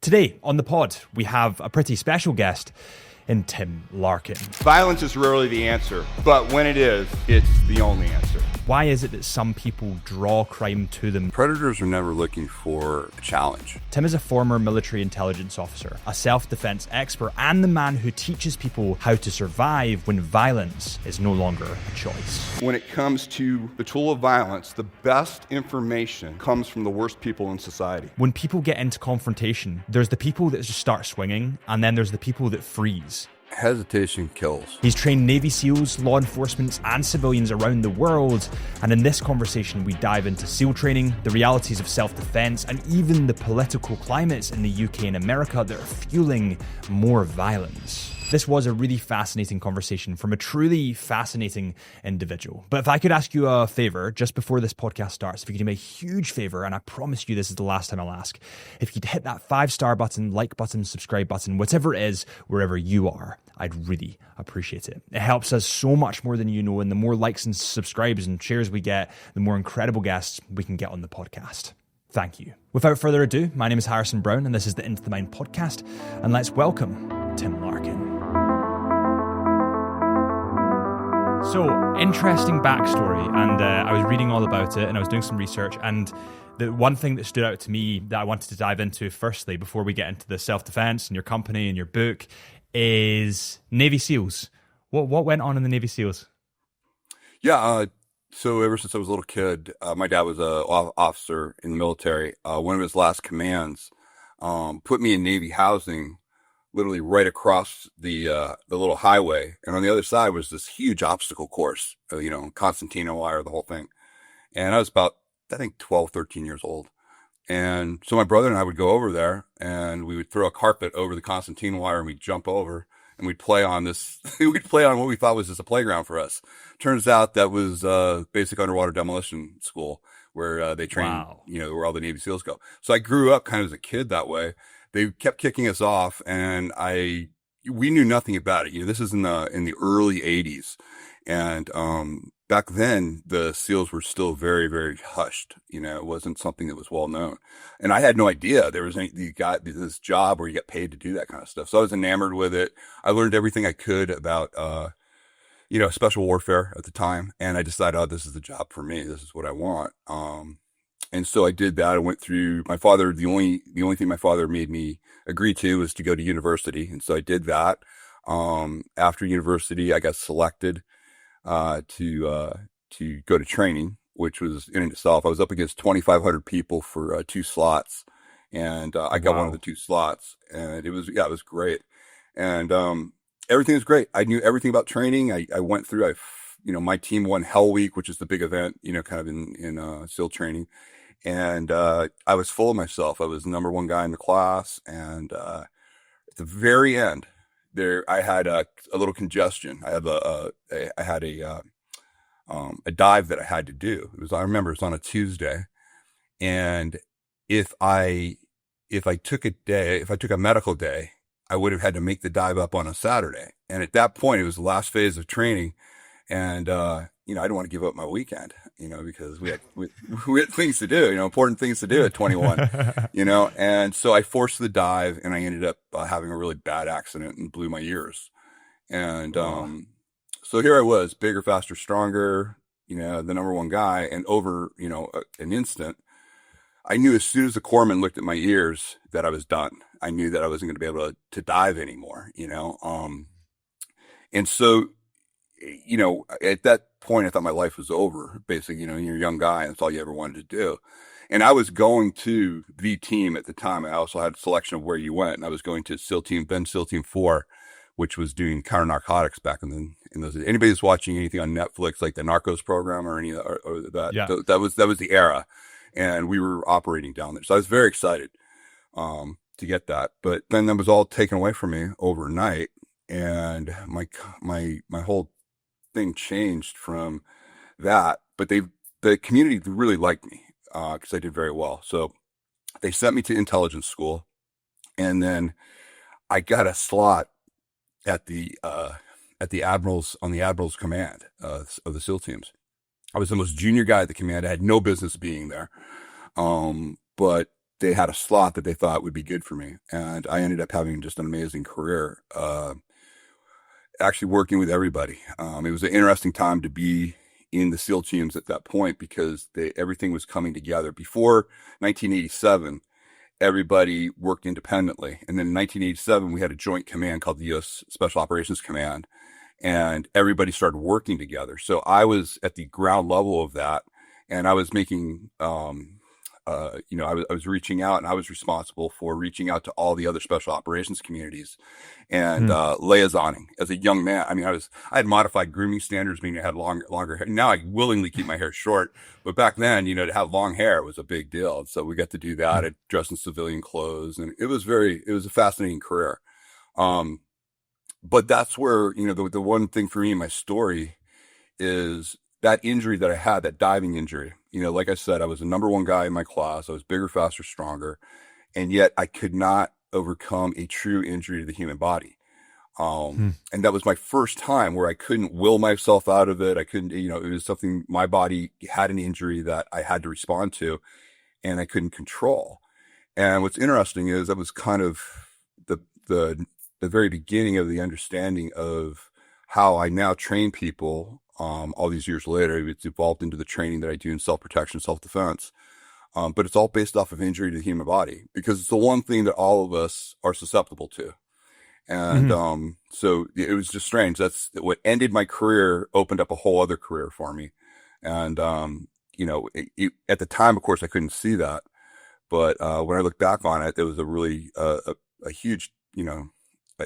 Today on the pod, we have a pretty special guest in Tim Larkin. Violence is rarely the answer, but when it is, it's the only answer. Why is it that some people draw crime to them? Predators are never looking for a challenge. Tim is a former military intelligence officer, a self-defense expert, and the man who teaches people how to survive when violence is no longer a choice. When it comes to the tool of violence, the best information comes from the worst people in society. When people get into confrontation, there's the people that just start swinging, and then there's the people that freeze. Hesitation kills. He's trained Navy SEALs, law enforcement, and civilians around the world. And in this conversation, we dive into SEAL training, the realities of self-defense, and even the political climates in the UK and America that are fueling more violence. This was a really fascinating conversation from a truly fascinating individual. But if I could ask you a favor just before this podcast starts, if you could do me a huge favor, and I promise you this is the last time I'll ask, if you could hit that 5-star button, like button, subscribe button, whatever it is, wherever you are, I'd really appreciate it. It helps us so much more than you know, and the more likes and subscribes and shares we get, the more incredible guests we can get on the podcast. Thank you. Without further ado, my name is Harrison Brown, and this is the Into the Mind podcast, and let's welcome Tim Larkin. So, interesting backstory, and I was reading all about it, and I was doing some research, and the one thing that stood out to me that I wanted to dive into firstly, before we get into the self-defense and your company and your book, is Navy SEALs. What went on in the Navy SEALs? Yeah, so ever since I was a little kid, my dad was an officer in the military. One of his last commands put me in Navy housing, literally right across the little highway, and on the other side was this huge obstacle course, concertina wire, the whole thing. And I was about, I think, 12, 13 years old. And so my brother and I would go over there, and we would throw a carpet over the concertina wire, and we'd jump over, and we'd play on this. We'd play on what we thought was just a playground for us. Turns out that was basic underwater demolition school, where they train, Wow. Where all the Navy SEALs go. So I grew up kind of as a kid that way. They kept kicking us off, and we knew nothing about it. This is in the early 80s, and back then the SEALs were still very, very hushed. It wasn't something that was well known, and I had no idea there was you got this job where you get paid to do that kind of stuff. So I was enamored with it. I learned everything I could about special warfare at the time, and I decided, oh, this is the job for me. This is what I want. And so I did that. I went through my father. The only thing my father made me agree to was to go to university. And so I did that. After university, I got selected, to go to training, which was in itself. I was up against 2,500 people for, 2 slots. And, I got one of the 2 slots, and it was great. And, everything was great. I knew everything about training. I went through, my team won Hell Week, which is the big event, kind of in SEAL training. And, I was full of myself. I was the number 1 guy in the class. And, at the very end there, I had a little congestion. I had a dive that I had to do. I remember it was on a Tuesday. And if I took a medical day, I would have had to make the dive up on a Saturday. And at that point, it was the last phase of training. And, I didn't want to give up my weekend, because we had things to do, important things to do at 21, and so I forced the dive, and I ended up having a really bad accident and blew my ears. And, so here I was, bigger, faster, stronger, the number 1 guy. And over, an instant, I knew as soon as the corpsman looked at my ears that I was done. I knew that I wasn't going to be able to dive anymore, and so, at that point, I thought my life was over. Basically, you're a young guy, and that's all you ever wanted to do. And I was going to the team at the time. I also had a selection of where you went, and I was going to SEAL Team 4, which was doing counter narcotics back in those days. Anybody who's watching anything on Netflix, like the Narcos program or any of that, or that, Yeah. that was the era, and we were operating down there. So I was very excited to get that. But then that was all taken away from me overnight, and my whole thing changed from that. But the community really liked me because I did very well. So they sent me to intelligence school, and then I got a slot at the admiral's command of the SEAL teams. I was the most junior guy at the command. I had no business being there, but they had a slot that they thought would be good for me. And I ended up having just an amazing career, actually working with everybody. It was an interesting time to be in the SEAL teams at that point because everything was coming together. Before 1987, everybody worked independently. And then in 1987, we had a joint command called the U.S. Special Operations Command, and everybody started working together. So I was at the ground level of that, and I was making, I was reaching out, and I was responsible for reaching out to all the other special operations communities and liaisoning as a young man. I mean, I had modified grooming standards, meaning I had longer hair. Now I willingly keep my hair short, but back then, to have long hair was a big deal. So we got to do that. I dressed in civilian clothes, and it was a fascinating career. But that's where, the one thing for me in my story is that injury that I had, that diving injury. Like I said, I was the number one guy in my class. I was bigger, faster, stronger. And yet I could not overcome a true injury to the human body. And that was my first time where I couldn't will myself out of it. I couldn't, it was something, my body had an injury that I had to respond to and I couldn't control. And what's interesting is that was kind of the very beginning of the understanding of how I now train people. All these years later, it's evolved into the training that I do in self-protection, self-defense. But it's all based off of injury to the human body because it's the one thing that all of us are susceptible to. And so it was just strange. That's what ended my career, opened up a whole other career for me. And, at the time, of course, I couldn't see that. But when I look back on it, there was a really a huge,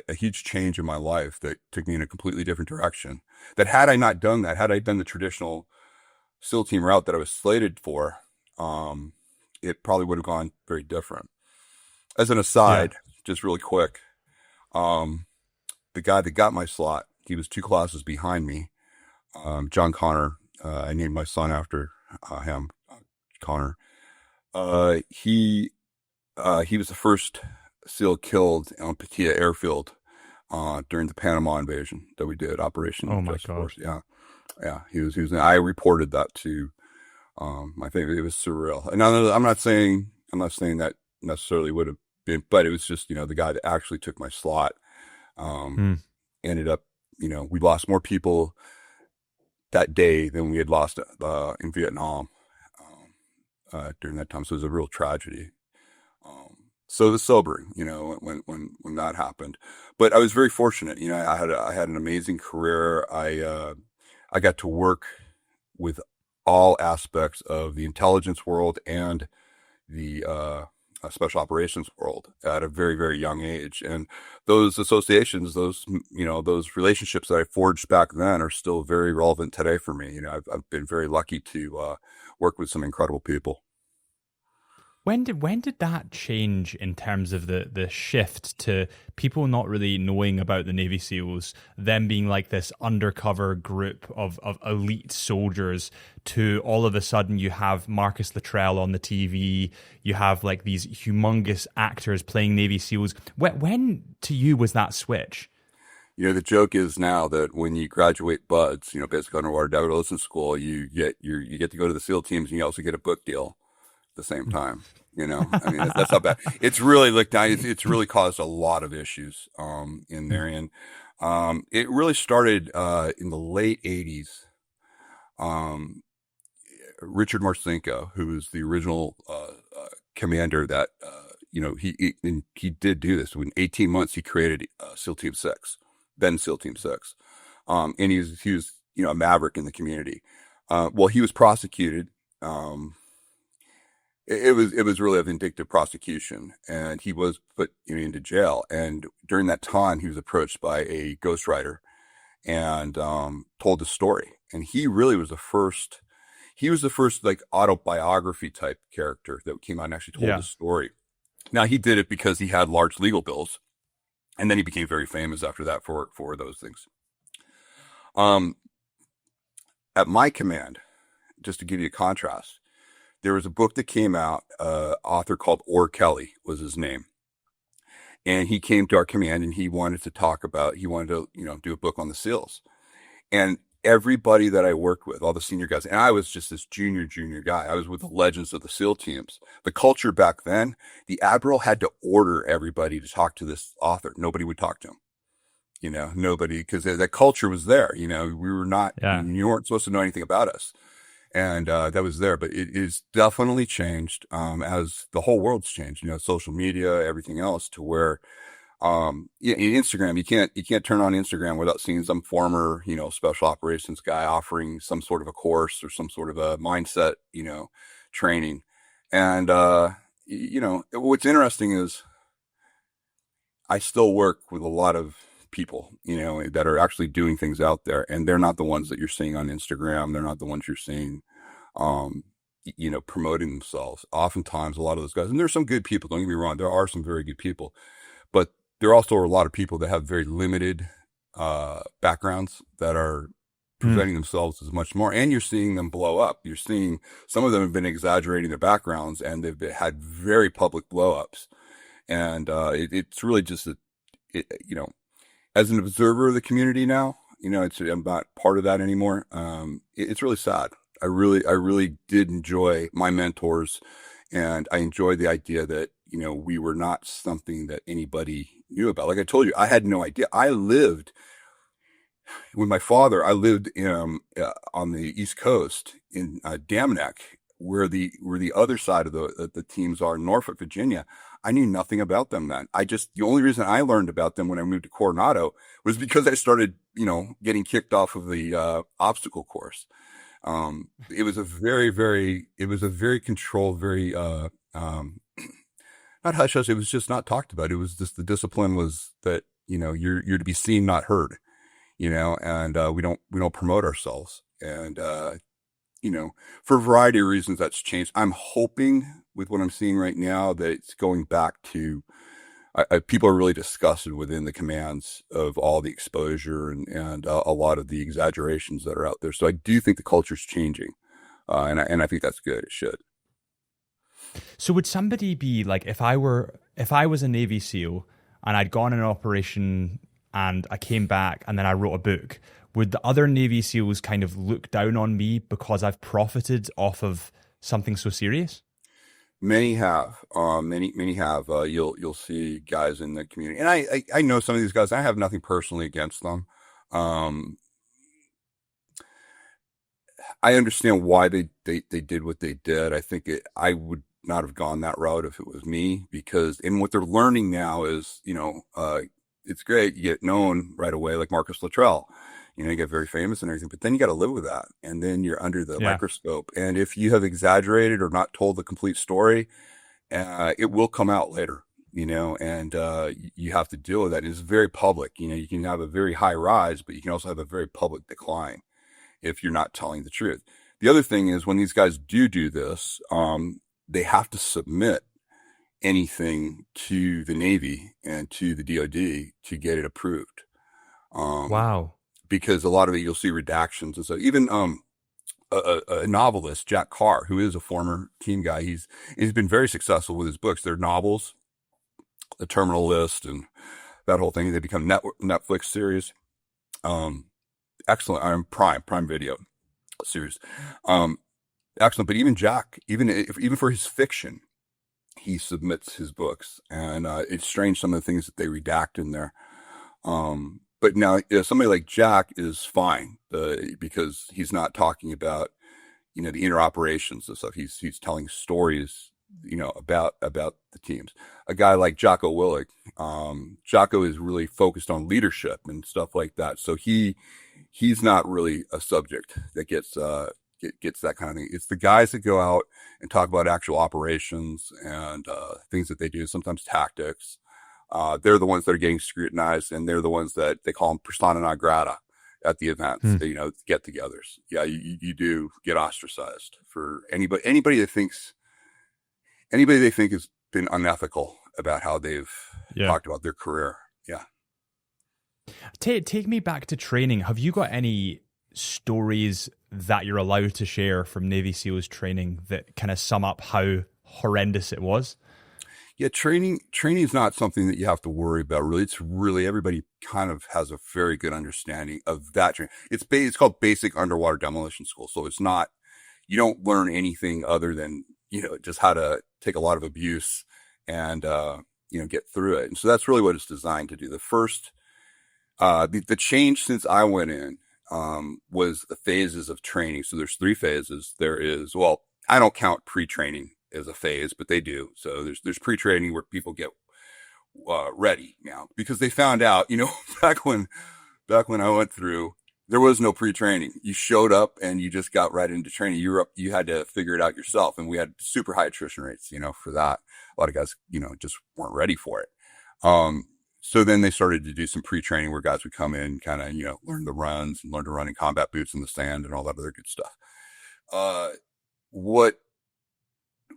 a huge change in my life that took me in a completely different direction. That had I not done that, had I done the traditional SEAL team route that I was slated for, it probably would have gone very different. As an aside, just really quick, the guy that got my slot, he was 2 classes behind me. John Connor, I named my son after him, Connor. He was the first SEAL killed on Patia Airfield during the Panama invasion that we did, Operation Justice Force. Yeah. He was. I reported that to my family. It was surreal. And I'm not saying that necessarily would have been, but it was just the guy that actually took my slot. Ended up, we lost more people that day than we had lost in Vietnam during that time. So it was a real tragedy. So it was sobering, when that happened. But I was very fortunate. I had an amazing career. I got to work with all aspects of the intelligence world and the special operations world at a very, very young age. And those associations, those relationships that I forged back then are still very relevant today for me. I've been very lucky to work with some incredible people. When did that change in terms of the shift to people not really knowing about the Navy SEALs, them being like this undercover group of elite soldiers, to all of a sudden you have Marcus Luttrell on the TV, you have like these humongous actors playing Navy SEALs. When to you was that switch? The joke is now that when you graduate BUDS, basic underwater diversion school, you get to go to the SEAL teams and you also get a book deal at the same time. I mean, that's how bad. It's really looked down. It's really caused a lot of issues in there. And it really started in the late 80s. Richard Marcinko, who was the original commander that, he did do this. In 18 months, he created SEAL Team 6, then SEAL Team 6. And he was a maverick in the community. Well, he was prosecuted. It was really a vindictive prosecution, and he was put into jail. And during that time, he was approached by a ghostwriter and told the story. And he really was the first. He was the first like autobiography type character that came out and actually told the story. Now he did it because he had large legal bills, and then he became very famous after that for those things. At my command, just to give you a contrast, there was a book that came out, author called Orr Kelly was his name. And he came to our command and he wanted to do a book on the SEALs. And everybody that I worked with, all the senior guys, and I was just this junior guy. I was with the legends of the SEAL teams. The culture back then, the admiral had to order everybody to talk to this author. Nobody would talk to him. Nobody, because that culture was there. We were not, you weren't supposed to know anything about us. And that was there, but it is definitely changed as the whole world's changed, social media, everything else, to where in Instagram, you can't turn on Instagram without seeing some former, special operations guy offering some sort of a course or some sort of a mindset, training. And what's interesting is I still work with a lot of people, that are actually doing things out there, and they're not the ones that you're seeing on Instagram. They're not the ones you're seeing, promoting themselves. Oftentimes, a lot of those guys, and there's some good people, don't get me wrong, there are some very good people, but there also are a lot of people that have very limited backgrounds that are presenting themselves as much more, and you're seeing them blow up. You're seeing some of them have been exaggerating their backgrounds, and they've had very public blow ups. And it's really just as an observer of the community now, I'm not part of that anymore. It's really sad. I really did enjoy my mentors, and I enjoyed the idea that, we were not something that anybody knew about. Like I told you, I had no idea. With my father, I lived on the East Coast in Damneck, where the other side of the teams are in Norfolk, Virginia. I knew nothing about them then. The only reason I learned about them when I moved to Coronado was because I started, getting kicked off of the obstacle course. It was a very controlled, very, not hush hush. It was just not talked about. It was just, the discipline was that, you're to be seen, not heard, and we don't promote ourselves. And, for a variety of reasons that's changed. I'm hoping with what I'm seeing right now that it's going back to, people are really disgusted within the commands of all the exposure and a lot of the exaggerations that are out there. So I do think the culture's changing. And I think that's good. It should. So would somebody be like, if I was a Navy SEAL and I'd gone in an operation and I came back and then I wrote a book, would the other Navy SEALs kind of look down on me because I've profited off of something so serious? Many have, many have. You'll see guys in the community, and I know some of these guys. I have nothing personally against them. I understand why they did what they did. I think I would not have gone that route if it was me, because what they're learning now is, it's great. You get known right away, like Marcus Luttrell. You get very famous and everything, but then you got to live with that. And then you're under the microscope. And if you have exaggerated or not told the complete story, it will come out later, and you have to deal with that. It's very public. You can have a very high rise, but you can also have a very public decline if you're not telling the truth. The other thing is, when these guys do this, they have to submit anything to the Navy and to the DoD to get it approved. Wow. Because a lot of it, you'll see redactions. And so even a novelist, Jack Carr, who is a former team guy, he's been very successful with his books. They're novels, The Terminal List, and that whole thing. They become Netflix series. Excellent. Prime Video series. Excellent. But even Jack, even for his fiction, he submits his books, and it's strange some of the things that they redact in there. But now, somebody like Jack is fine because he's not talking about, the inner operations and stuff. He's telling stories, about the teams. A guy like Jocko Willig, Jocko is really focused on leadership and stuff like that. So he's not really a subject that gets that kind of thing. It's the guys that go out and talk about actual operations and things that they do, sometimes tactics. They're the ones that are getting scrutinized, and they're the ones that they call them persona non grata at the events, get-togethers. Yeah, you do get ostracized for anybody they think has been unethical about how they've talked about their career. Yeah. Take me back to training. Have you got any stories that you're allowed to share from Navy SEALs training that kind of sum up how horrendous it was? Yeah, training is not something that you have to worry about. Really, it's really everybody kind of has a very good understanding of that training. It's called basic underwater demolition school. So it's not, you don't learn anything other than, just how to take a lot of abuse and, get through it. And so that's really what it's designed to do. The change since I went in, was the phases of training. So there's 3 phases. Well, I don't count pre-training as a phase, but they do. So there's pre-training where people get, ready now, because they found out, back when I went through, there was no pre-training. You showed up and you just got right into training. You had to figure it out yourself. And we had super high attrition rates, for that. A lot of guys, just weren't ready for it. So then they started to do some pre-training where guys would come in, kind of, learn the runs and learn to run in combat boots in the sand and all that other good stuff. What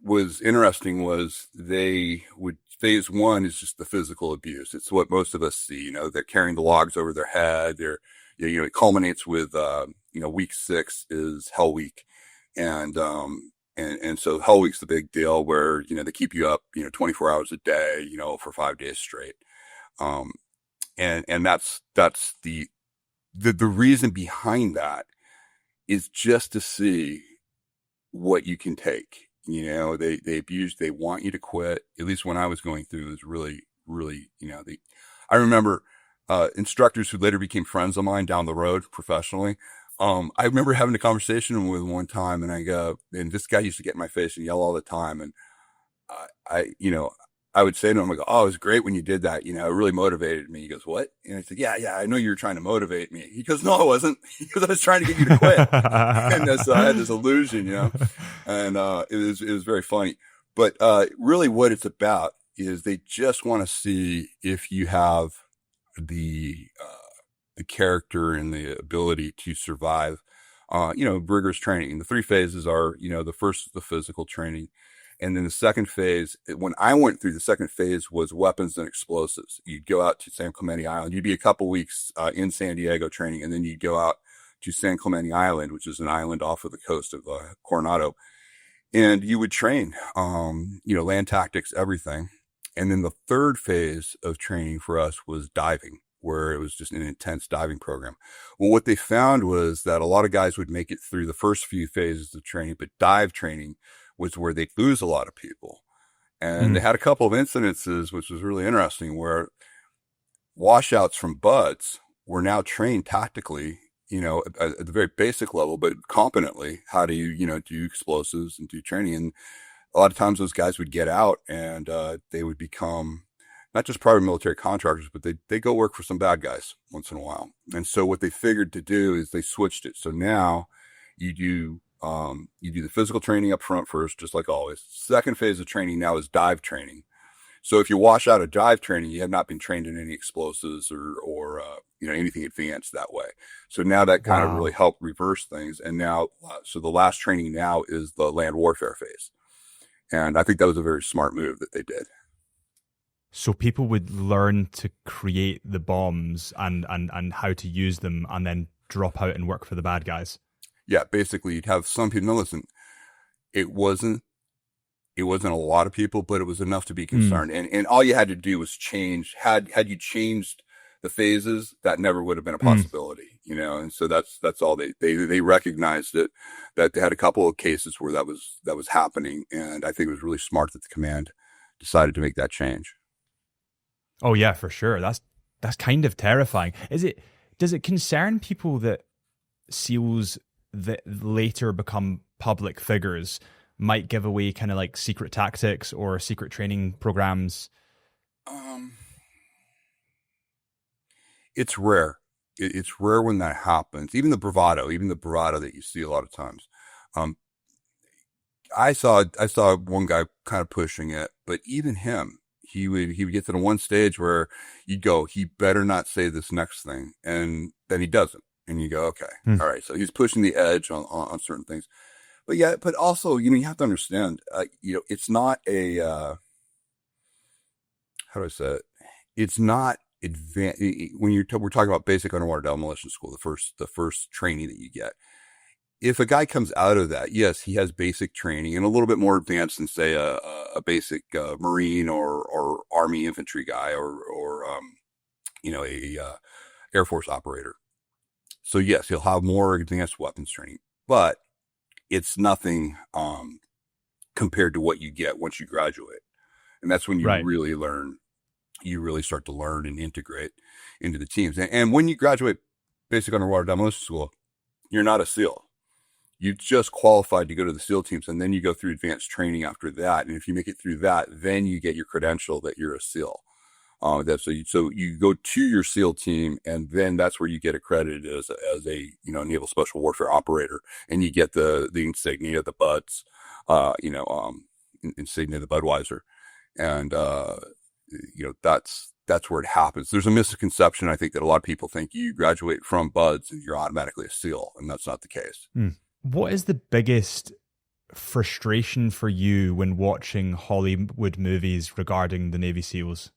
was interesting was phase 1 is just the physical abuse. It's what most of us see, they're carrying the logs over their head. It culminates with, week 6 is Hell Week. And so Hell Week's the big deal where, they keep you up, 24 hours a day, for 5 days straight. And that's the reason behind that is just to see what you can take. They want you to quit. At least when I was going through, it was really, really, I remember, instructors who later became friends of mine down the road professionally. I remember having a conversation with one time and this guy used to get in my face and yell all the time. And I would say to him, I go, "Oh, it was great when you did that. It really motivated me." He goes, "What?" And I said, yeah, I know you were trying to motivate me. He goes, "No, I wasn't." He goes, "I was trying to get you to quit." And so I had this illusion, and, it was very funny. But, really what it's about is they just want to see if you have the character and the ability to survive, rigorous training. The 3 phases are, the first is the physical training. And then the second phase, when I went through, the second phase was weapons and explosives. You'd go out to San Clemente Island. You'd be a couple weeks in San Diego training, and then you'd go out to San Clemente Island, which is an island off of the coast of Coronado. And you would train, land tactics, everything. And then the third phase of training for us was diving, where it was just an intense diving program. Well, what they found was that a lot of guys would make it through the first few phases of training, but dive training was where they'd lose a lot of people. And they had a couple of incidences, which was really interesting, where washouts from buds were now trained tactically, at the very basic level, but competently, how do you, do explosives and do training. And a lot of times those guys would get out and they would become not just private military contractors, but they go work for some bad guys once in a while. And so what they figured to do is they switched it. So now you do the physical training up front first, just like always. Second phase of training now is dive training. So if you wash out of dive training, you have not been trained in any explosives or anything advanced that way. So now that kind of really helped reverse things. And now, so the last training now is the land warfare phase. And I think that was a very smart move that they did. So people would learn to create the bombs and how to use them and then drop out and work for the bad guys. Yeah, basically you'd have some people. Now listen, it wasn't a lot of people, but it was enough to be concerned. And all you had to do was change. Had you changed the phases, that never would have been a possibility, And so that's all they recognized it, that they had a couple of cases where that was happening. And I think it was really smart that the command decided to make that change. Oh yeah, for sure. That's kind of terrifying. Does it concern people that SEALs that later become public figures might give away kind of like secret tactics or secret training programs? It's rare. It's rare when that happens. Even the bravado that you see a lot of times. I saw one guy kind of pushing it, but even him, he would get to the one stage where you'd go, he better not say this next thing. And then he doesn't. And you go, okay, all right. So he's pushing the edge on certain things. But yeah, but also, you have to understand, it's not a, how do I say it? It's not advanced. When we're talking about basic underwater demolition school, the first training that you get, if a guy comes out of that, yes, he has basic training and a little bit more advanced than say a basic Marine or Army infantry guy or a Air Force operator. So yes, he'll have more advanced weapons training, but it's nothing compared to what you get once you graduate. And that's when you Right. really learn, you really start to learn and integrate into the teams. And when you graduate basic underwater demolition school, you're not a SEAL. You just qualified to go to the SEAL teams, and then you go through advanced training after that. And if you make it through that, then you get your credential that you're a SEAL. So you go to your SEAL team, and then that's where you get accredited as a naval special warfare operator, and you get the insignia, the buds, insignia, the Budweiser, and that's where it happens. There's a misconception, I think, that a lot of people think you graduate from buds and you're automatically a SEAL, and that's not the case. What is the biggest frustration for you when watching Hollywood movies regarding the Navy SEALs?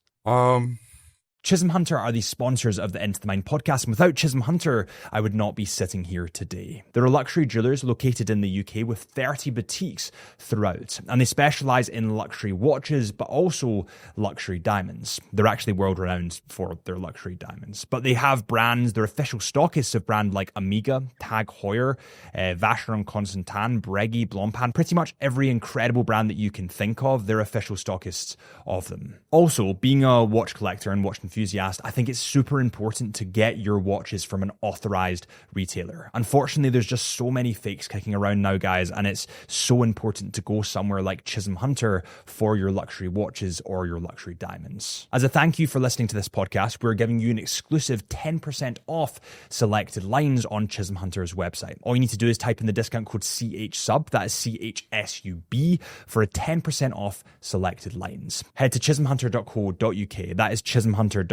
Chisholm Hunter are the sponsors of the Into the Mind podcast, and without Chisholm Hunter, I would not be sitting here today. They're a luxury jewelers located in the UK with 30 boutiques throughout, and they specialise in luxury watches, but also luxury diamonds. They're actually world-renowned for their luxury diamonds, but they have brands, they're official stockists of brands like Omega, Tag Heuer, Vacheron Constantin, Breguet, Blancpain, pretty much every incredible brand that you can think of, they're official stockists of them. Also, being a watch collector and watch enthusiast, I think it's super important to get your watches from an authorized retailer. Unfortunately, there's just so many fakes kicking around now, guys, and it's so important to go somewhere like Chisholm Hunter for your luxury watches or your luxury diamonds. As a thank you for listening to this podcast, we're giving you an exclusive 10% off selected lines on Chisholm Hunter's website. All you need to do is type in the discount code CHSUB, that is CHSUB, for a 10% off selected lines. Head to chisholmhunter.co.uk, that is chisholmhunter.co.uk,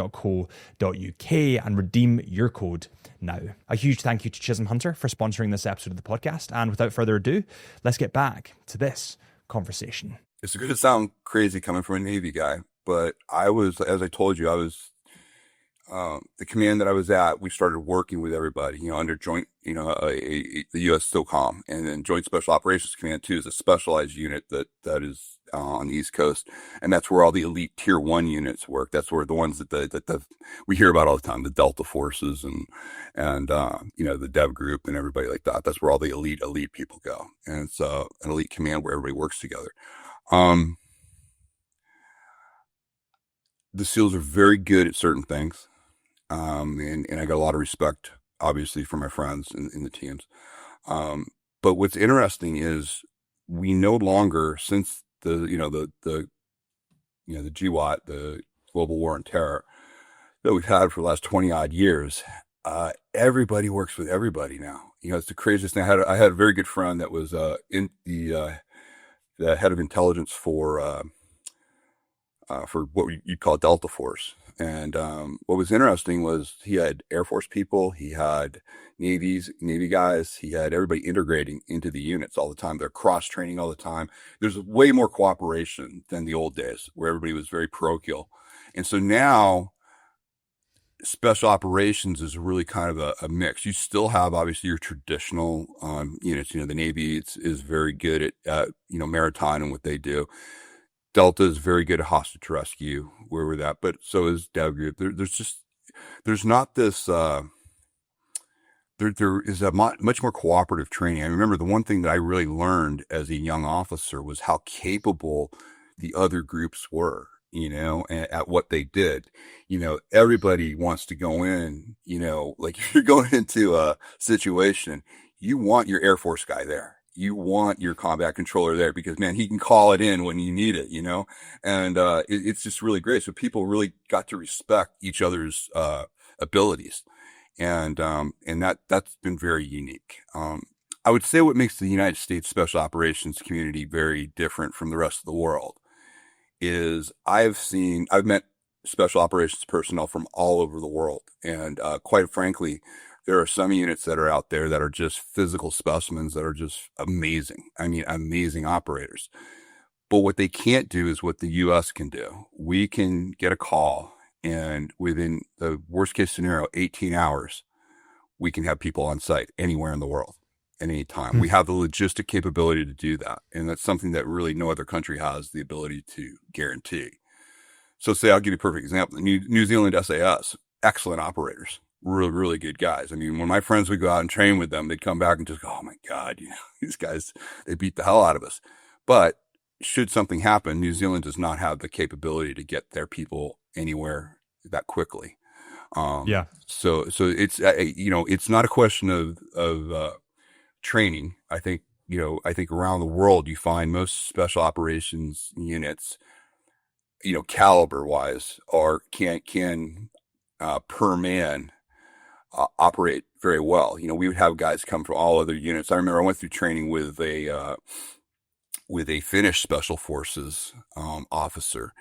and redeem your code now. A huge thank you to Chisholm Hunter for sponsoring this episode of the podcast. And without further ado, let's get back to this conversation. It's going to sound crazy coming from a Navy guy, but as I told you, I was the command that I was at, we started working with everybody, under joint, the U.S. SOCOM, and then Joint Special Operations Command 2 is a specialized unit that is on the East Coast, and that's where all the elite Tier 1 units work. That's where the ones that we hear about all the time, the Delta Forces and the Dev Group and everybody like that. That's where all the elite people go, and it's an elite command where everybody works together. The SEALs are very good at certain things. And I got a lot of respect, obviously, for my friends in the teams. But what's interesting is we no longer, since the GWOT, the Global War on Terror, that we've had for the last 20 odd years, everybody works with everybody now. It's the craziest thing. I had a very good friend that was in the head of intelligence for what you'd call Delta Force. And what was interesting was he had Air Force people, he had Navy guys, he had everybody integrating into the units all the time. They're cross-training all the time. There's way more cooperation than the old days where everybody was very parochial. And so now special operations is really kind of a mix. You still have, obviously, your traditional units. The Navy is very good at maritime and what they do. Delta is very good at hostage rescue, where we're at, but so is Dev Group. There's not this, there is a much more cooperative training. I remember the one thing that I really learned as a young officer was how capable the other groups were, at what they did. Everybody wants to go in, like if you're going into a situation, you want your Air Force guy there. You want your combat controller there because, man, he can call it in when you need it, and it's just really great. So people really got to respect each other's abilities, and that's been very unique. I would say what makes the United States Special Operations community very different from the rest of the world is I've met Special Operations personnel from all over the world, and quite frankly, there are some units that are out there that are just physical specimens that are just amazing. I mean, amazing operators. But what they can't do is what the U.S. can do. We can get a call, and within the worst case scenario, 18 hours, we can have people on site anywhere in the world. at any time. We have the logistic capability to do that. And that's something that really no other country has the ability to guarantee. So say, I'll give you a perfect example. New Zealand SAS, excellent operators, really, really good guys. I mean, when my friends would go out and train with them, they'd come back and just go, oh my God, these guys, they beat the hell out of us. But should something happen, New Zealand does not have the capability to get their people anywhere that quickly. So it's, it's not a question of training. I think around the world, you find most special operations units, caliber wise, can per man operate very well. We would have guys come from all other units. I remember I went through training with a Finnish special forces officer,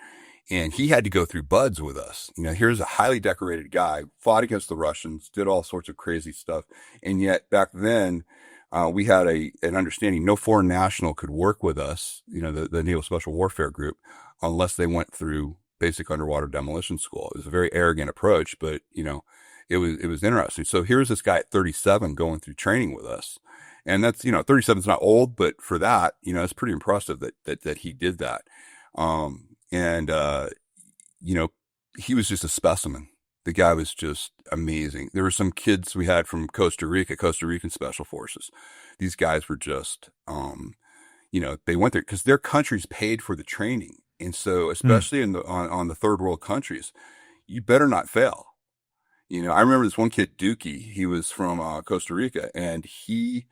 and he had to go through buds with us. Here's a highly decorated guy, fought against the Russians, did all sorts of crazy stuff, and yet back then we had an understanding no foreign national could work with us, the Naval Special Warfare Group, unless they went through basic underwater demolition school. It was a very arrogant approach, but it was interesting. So here's this guy at 37 going through training with us. And that's, 37 is not old, but for that, it's pretty impressive that he did that. He was just a specimen. The guy was just amazing. There were some kids we had from Costa Rican special forces. These guys were just, they went there because their countries paid for the training. And so, especially on the third world countries, you better not fail. I remember this one kid, Dookie, he was from Costa Rica, and he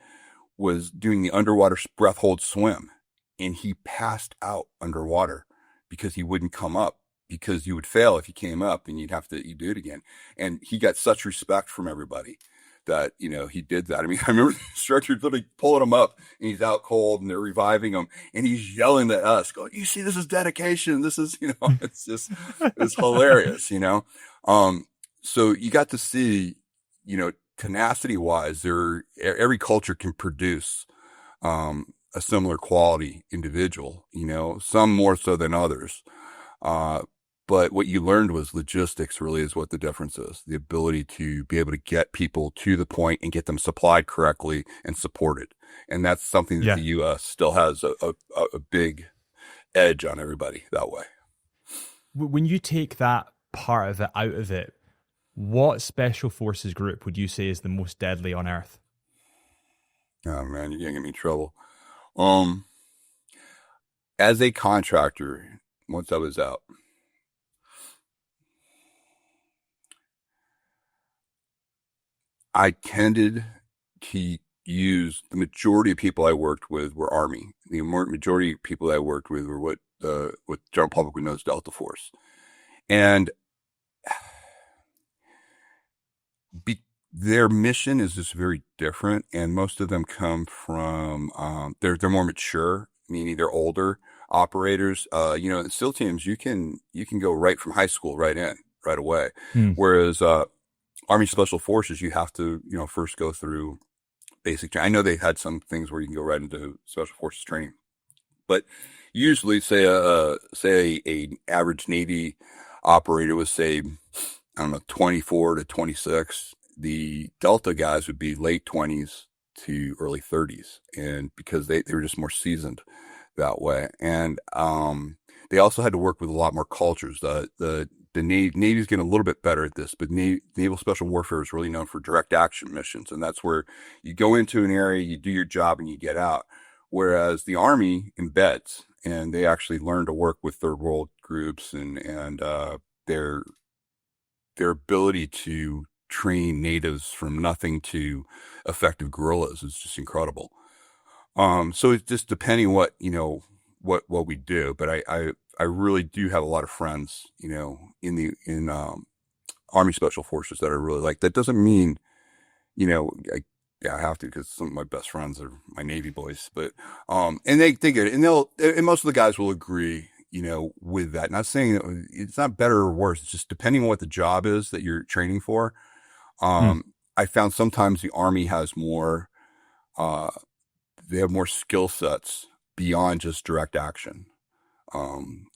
was doing the underwater breath hold swim, and he passed out underwater because he wouldn't come up, because you would fail if you came up and you do it again. And he got such respect from everybody that, he did that. I mean, I remember the instructor literally pulling him up, and he's out cold and they're reviving him, and he's yelling at us going, you see, this is dedication. This is, it's hilarious, So you got to see, tenacity wise, every culture can produce a similar quality individual, some more so than others. But what you learned was logistics really is what the difference is. The ability to be able to get people to the point and get them supplied correctly and supported. And that's something that the U.S. still has a big edge on everybody that way. When you take that part of it out of it, what special forces group would you say is the most deadly on Earth? Oh man, you're gonna get me in trouble. As a contractor, once I was out, I tended to use the majority of people I worked with were Army. The majority of people I worked with were what the general public would know as Delta Force, and their mission is just very different, and most of them come from they're more mature, meaning they're older operators. In SEAL teams, you can go right from high school right away, whereas Army Special Forces, you have to first go through basic training. I know they had some things where you can go right into Special Forces training, but usually, say a average Navy operator was, say, I don't know, 24 to 26. The Delta guys would be late 20s to early 30s. And because they were just more seasoned that way. And they also had to work with a lot more cultures. The Navy's getting a little bit better at this, but Naval Special Warfare is really known for direct action missions. And that's where you go into an area, you do your job, and you get out. Whereas the Army embeds, and they actually learn to work with third world groups, and their ability to train natives from nothing to effective guerrillas is just incredible. So it's just depending what we do, but I really do have a lot of friends, in Army Special Forces that I really like. That doesn't mean, I have to, because some of my best friends are my Navy boys, but and they get it, and most of the guys will agree, with that. Not saying it's not better or worse. It's just depending on what the job is that you're training for. I found sometimes the Army has more, they have more skill sets beyond just direct action. Being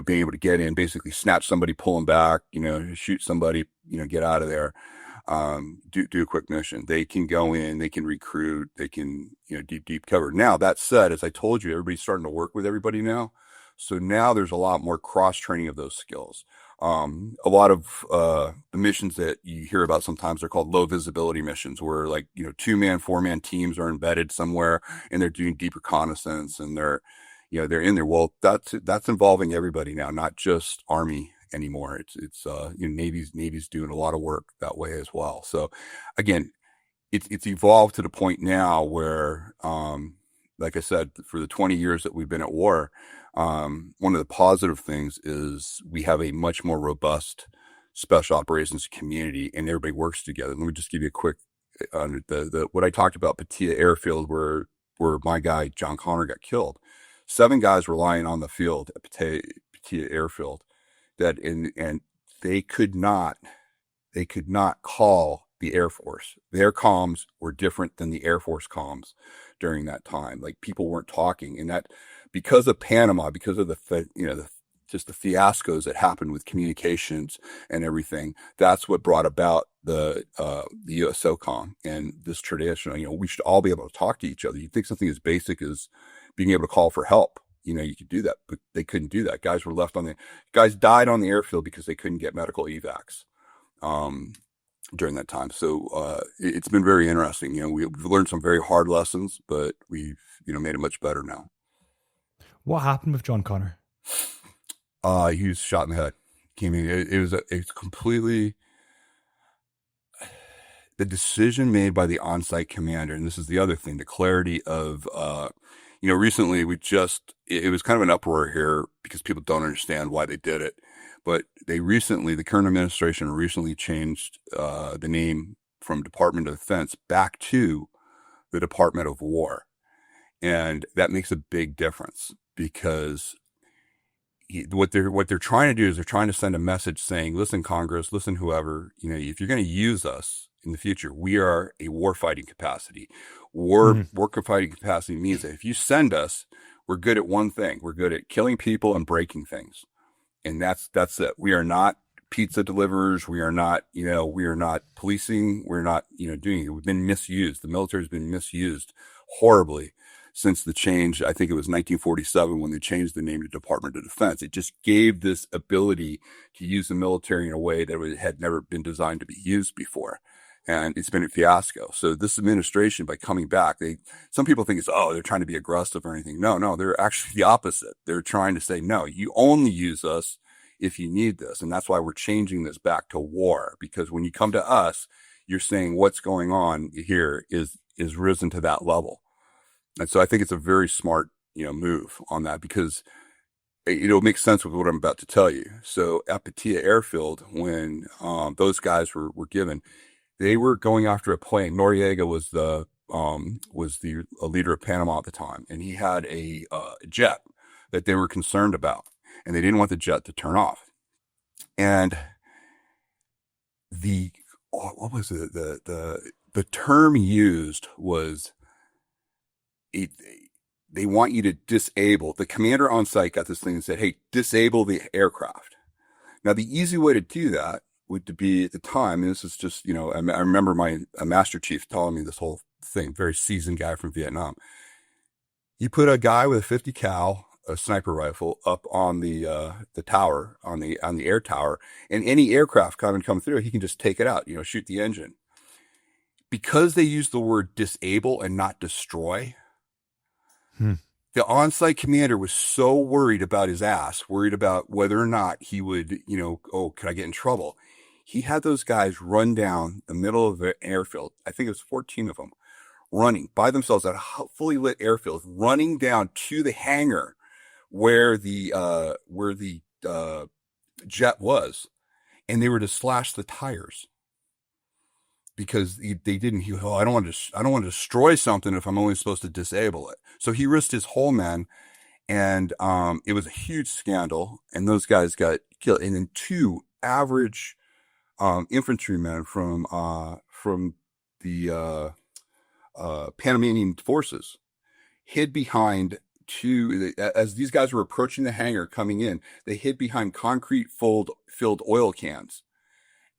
able to get in, basically snatch somebody, pull them back, shoot somebody, get out of there. do a quick mission. They can go in, they can recruit, they can, deep cover. Now, that said, as I told you, everybody's starting to work with everybody now. So now there's a lot more cross training of those skills. A lot of the missions that you hear about sometimes are called low visibility missions, where 2-man, 4-man teams are embedded somewhere and they're doing deep reconnaissance and they're in there. Well, that's involving everybody now, not just Army anymore. It's Navy's doing a lot of work that way as well. So again, it's evolved to the point now where, like I said, for the 20 years that we've been at war, one of the positive things is we have a much more robust special operations community and everybody works together. Let me just give you a quick, what I talked about, Patia Airfield, where my guy, John Connor, got killed. 7 guys were lying on the field at Patia Airfield and they could not call the Air Force. Their comms were different than the Air Force comms during that time. Like, people weren't talking, and that because of Panama, because of just the fiascos that happened with communications and everything. That's what brought about the USOCOM and this tradition. We should all be able to talk to each other. You think something as basic as being able to call for help, you could do that, but they couldn't do that. Guys died on the airfield because they couldn't get medical evacs during that time. So it's been very interesting. We've learned some very hard lessons, but we've made it much better now. What happened with John Connor? He was shot in the head. It's completely the decision made by the on-site commander. And this is the other thing, the clarity of, recently it was kind of an uproar here because people don't understand why they did it. But the current administration recently changed the name from Department of Defense back to the Department of War. And that makes a big difference because what they're trying to do is they're trying to send a message saying, listen, Congress, listen, whoever, if you're going to use us in the future, we are a warfighting capacity. War fighting capacity means that if you send us, we're good at one thing. We're good at killing people and breaking things. And that's it. We are not pizza deliverers. We are not policing. We're not, doing it. We've been misused. The military has been misused horribly since the change. I think it was 1947 when they changed the name to Department of Defense. It just gave this ability to use the military in a way that had never been designed to be used before. And it's been a fiasco. So this administration, by coming back, some people think they're trying to be aggressive or anything. No, they're actually the opposite. They're trying to say, no, you only use us if you need this. And that's why we're changing this back to war, because when you come to us, you're saying what's going on here is risen to that level. And so I think it's a very smart, move on that, because it'll make sense with what I'm about to tell you. So at Patia Airfield, when those guys were given, they were going after a plane. Noriega was the leader of Panama at the time, and he had a jet that they were concerned about, and they didn't want the jet to turn off. And what was it? The term used was they want you to disable. The commander on site got this thing and said, hey, disable the aircraft. Now, the easy way to do that would be at the time, and this is just, I remember a master chief telling me this whole thing, very seasoned guy from Vietnam. You put a guy with a 50 cal, a sniper rifle up on the tower, on the air tower, and any aircraft come through, he can just take it out, shoot the engine. Because they use the word disable and not destroy, the on-site commander was so worried about his ass, worried about whether or not he would, could I get in trouble? He had those guys run down the middle of the airfield. I think it was 14 of them running by themselves at a fully lit airfield, running down to the hangar where the jet was. And they were to slash the tires because they didn't, I don't want to destroy something if I'm only supposed to disable it. So he risked his whole men, and it was a huge scandal, and those guys got killed. And then 2 average infantrymen from the Panamanian forces hid behind as these guys were approaching the hangar coming in, they hid behind concrete filled oil cans,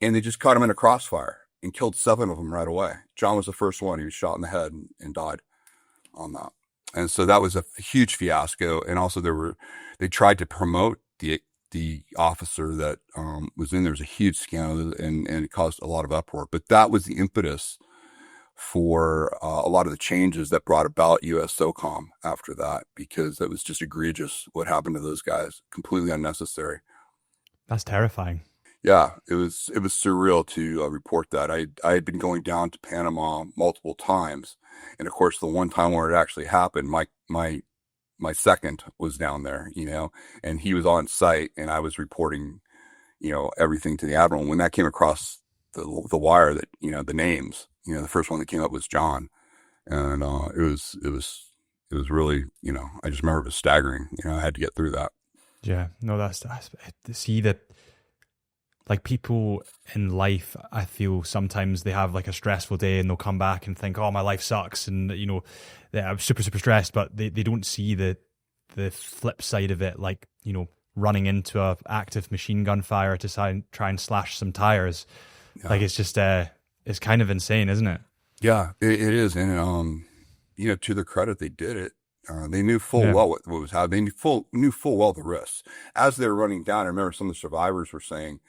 and they just caught them in a crossfire. and killed 7 of them right away. John was the first one. He was shot in the head and died on that. And so that was a huge fiasco. And also they tried to promote the officer that was in there. It was a huge scandal, and it caused a lot of uproar. But that was the impetus for a lot of the changes that brought about U.S. SOCOM after that, because it was just egregious what happened to those guys, completely unnecessary. That's terrifying. Yeah, it was surreal to report that. I had been going down to Panama multiple times, and of course, the one time where it actually happened, my second was down there, and he was on site, and I was reporting, everything to the admiral. And when that came across the wire, that the names, the first one that came up was John, and it was really, I just remember it was staggering. I had to get through that. Yeah, no, that's to see that. Like, people in life, I feel sometimes they have like a stressful day and they'll come back and think, oh, my life sucks. And, I'm super, super stressed, but they don't see the flip side of it. Like, running into a active machine gun fire to try and slash some tires. Yeah. Like, it's just, it's kind of insane, isn't it? Yeah, it is. And, to their credit, they did it. They knew full well what was happening. They knew full well the risks. As they were running down, I remember some of the survivors were saying,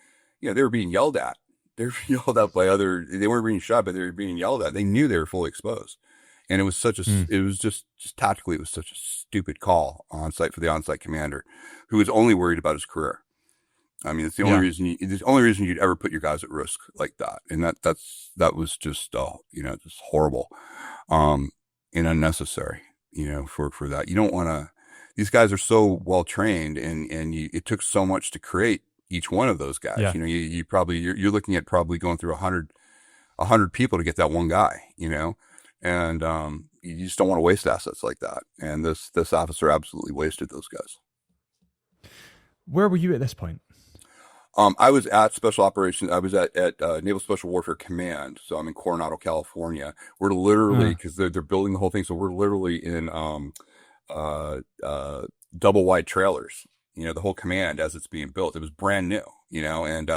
they were being yelled at. They were yelled at by they weren't being shot, but they were being yelled at. They knew they were fully exposed. And it was it was just tactically, it was such a stupid call on site for the on-site commander, who was only worried about his career. I mean, it's the only reason you'd ever put your guys at risk like that. And that was just, just horrible, and unnecessary, for that. You don't want to, these guys are so well trained, and it took so much to create each one of those guys. Yeah. You're looking at probably going through 100 people to get that one guy, and you just don't want to waste assets like that. And this officer absolutely wasted those guys. Where were you at this point? I was at Special Operations. I was at Naval Special Warfare Command. So I'm in Coronado, California. We're literally, because they're building the whole thing. So we're literally in double wide trailers. The whole command as it's being built. It was brand new, and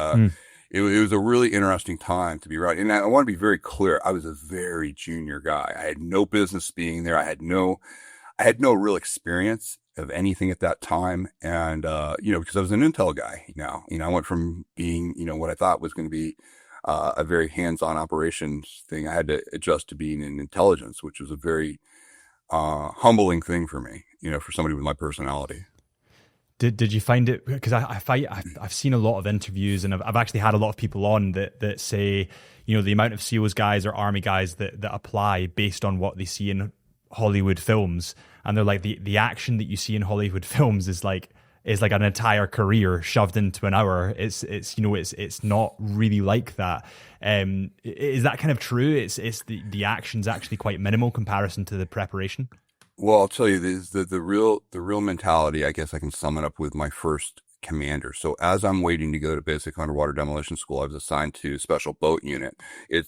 it was a really interesting time to be right. And I want to be very clear. I was a very junior guy. I had no business being there. I had no real experience of anything at that time. And, because I was an intel guy now, I went from being, what I thought was going to be a very hands-on operations thing. I had to adjust to being in intelligence, which was a very humbling thing for me, for somebody with my personality. Did you find it, because I've seen a lot of interviews, and I've actually had a lot of people on that say, the amount of SEALs guys or Army guys that apply based on what they see in Hollywood films, and they're like, the action that you see in Hollywood films is like an entire career shoved into an hour. It's not really like that. Is that kind of true? It's the action's actually quite minimal comparison to the preparation. Well, I'll tell you, the real mentality, I guess I can sum it up with my first commander. So as I'm waiting to go to basic underwater demolition school, I was assigned to special boat unit.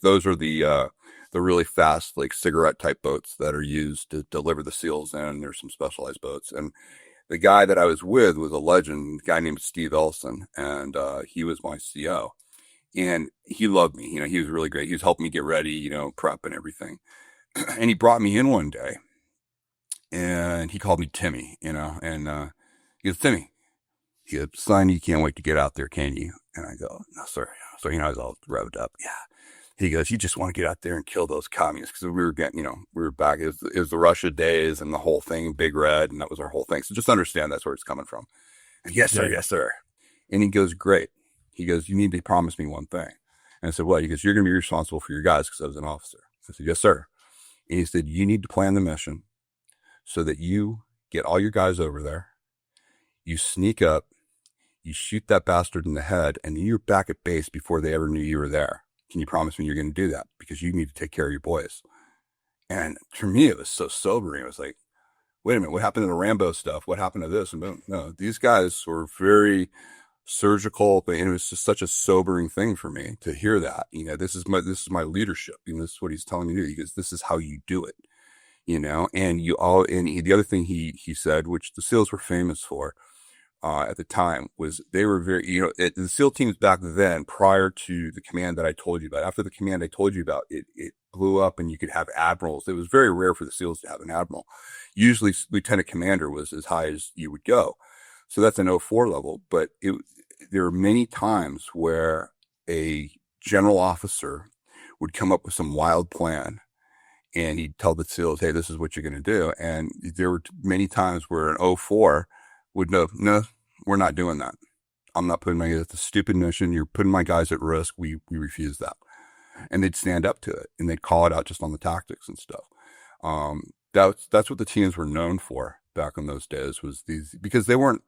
Those are the really fast, like cigarette type boats that are used to deliver the SEALs in. There's some specialized boats. And the guy that I was with was a legend, a guy named Steve Elson, and he was my CO. And he loved me. He was really great. He was helping me get ready, prep and everything. And he brought me in one day. And he called me Timmy, and he goes, Timmy, he goes, son, you can't wait to get out there, can you? And I go, no, sir. So, I was all revved up. Yeah. He goes, you just want to get out there and kill those communists. Because we were getting, we were back. It was the Russia days and the whole thing, Big Red, and that was our whole thing. So just understand that's where it's coming from. And yes, sir. Yes, sir. And he goes, great. He goes, you need to promise me one thing. And I said, what? He goes, you're going to be responsible for your guys, because I was an officer. I said, yes, sir. And he said, you need to plan the mission so that you get all your guys over there, you sneak up, you shoot that bastard in the head, and you're back at base before they ever knew you were there. Can you promise me you're going to do that? Because you need to take care of your boys. And for me, it was so sobering. It was like, wait a minute, what happened to the Rambo stuff? What happened to this? And boom. No, these guys were very surgical, and it was just such a sobering thing for me to hear that. This is my leadership. This is what he's telling me to do. He goes, this is how you do it. And the other thing he said, which the SEALs were famous for, at the time was they were very, the SEAL teams back then, prior to the command that I told you about, after the command I told you about, it blew up and you could have admirals. It was very rare for the SEALs to have an admiral. Usually lieutenant commander was as high as you would go. So that's an 04 level, but there are many times where a general officer would come up with some wild plan and he'd tell the SEALs, hey, this is what you're going to do. And there were many times where an 04 would know, no, we're not doing that. I'm not putting that's a stupid mission. You're putting my guys at risk. We refuse that. And they'd stand up to it and they'd call it out just on the tactics and stuff. That's what the teams were known for back in those days, was these, because you weren't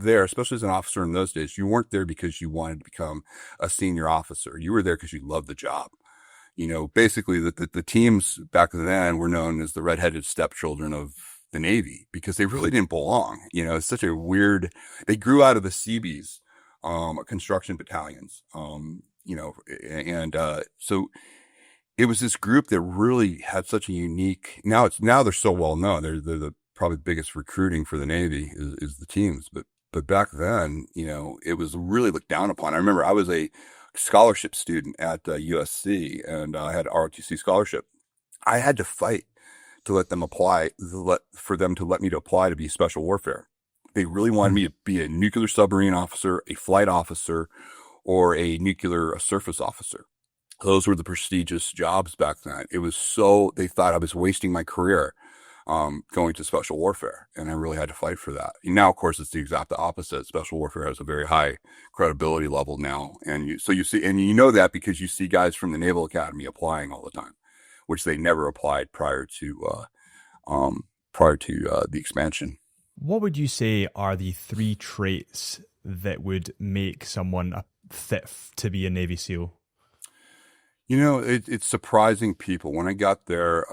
there, especially as an officer in those days, you weren't there because you wanted to become a senior officer. You were there because you loved the job. Basically the teams back then were known as the redheaded stepchildren of the Navy because they really didn't belong. It's such a weird, they grew out of the Seabees, construction battalions, so it was this group that really had such a unique, now they're so well known. They're the probably the biggest recruiting for the Navy is the teams. But back then, it was really looked down upon. I remember I was a scholarship student at USC and I had ROTC scholarship. I had to fight to let them apply, for them to let me to apply to be special warfare. They really wanted me to be a nuclear submarine officer, a flight officer, or a nuclear surface officer. Those were the prestigious jobs back then. They thought I was wasting my career going to special warfare, and I really had to fight for that. And now, of course, it's the exact opposite. Special warfare has a very high credibility level now, and you see, and that because you see guys from the Naval Academy applying all the time, which they never applied prior to the expansion. What would you say are the 3 traits that would make someone fit to be a Navy SEAL? It's surprising people. When I got there,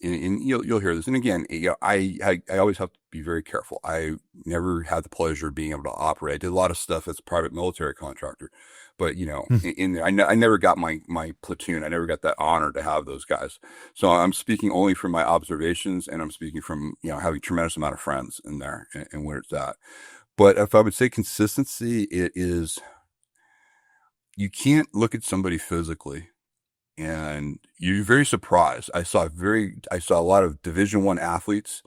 and you'll hear this. And again, I always have to be very careful. I never had the pleasure of being able to operate. I did a lot of stuff as a private military contractor, but in there, I never got my platoon. I never got that honor to have those guys. So I'm speaking only from my observations, and I'm speaking from having a tremendous amount of friends in there and where it's at. But if I would say consistency, it is, you can't look at somebody physically and you're very surprised. I saw a lot of Division I athletes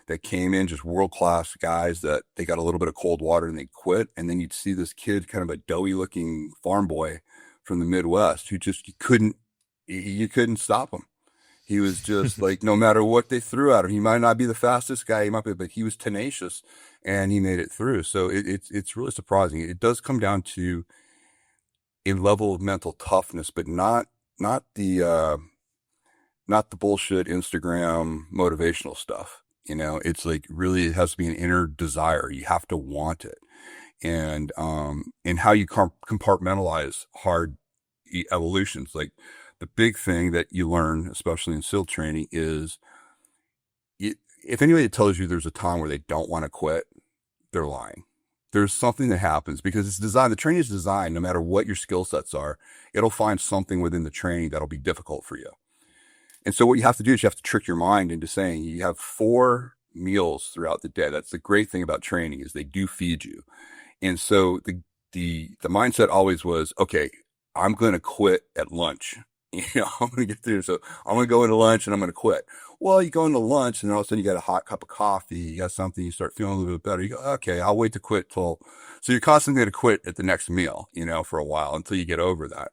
that came in, just world-class guys that they got a little bit of cold water and they quit. And then you'd see this kid, kind of a doughy looking farm boy from the Midwest who just, you couldn't stop him. He was just like, no matter what they threw at him, he might not be the fastest guy, but he was tenacious and he made it through. So it's really surprising. It does come down to a level of mental toughness, but not the bullshit Instagram motivational stuff. It's like, really, it has to be an inner desire. You have to want it. And how you compartmentalize hard evolutions. Like, the big thing that you learn, especially in SEAL training, is if anybody tells you there's a time where they don't want to quit, they're lying. There's something that happens because it's designed, the training is designed, no matter what your skill sets are, it'll find something within the training that'll be difficult for you. And so what you have to do is you have to trick your mind into saying you have 4 meals throughout the day. That's the great thing about training, is they do feed you. And so the mindset always was, okay, I'm going to quit at lunch. I'm going to get through. So I'm going to go into lunch and I'm going to quit. Well, you go into lunch and all of a sudden you got a hot cup of coffee, you got something, you start feeling a little bit better. You go, okay, I'll wait to quit so you're constantly going to quit at the next meal, for a while until you get over that.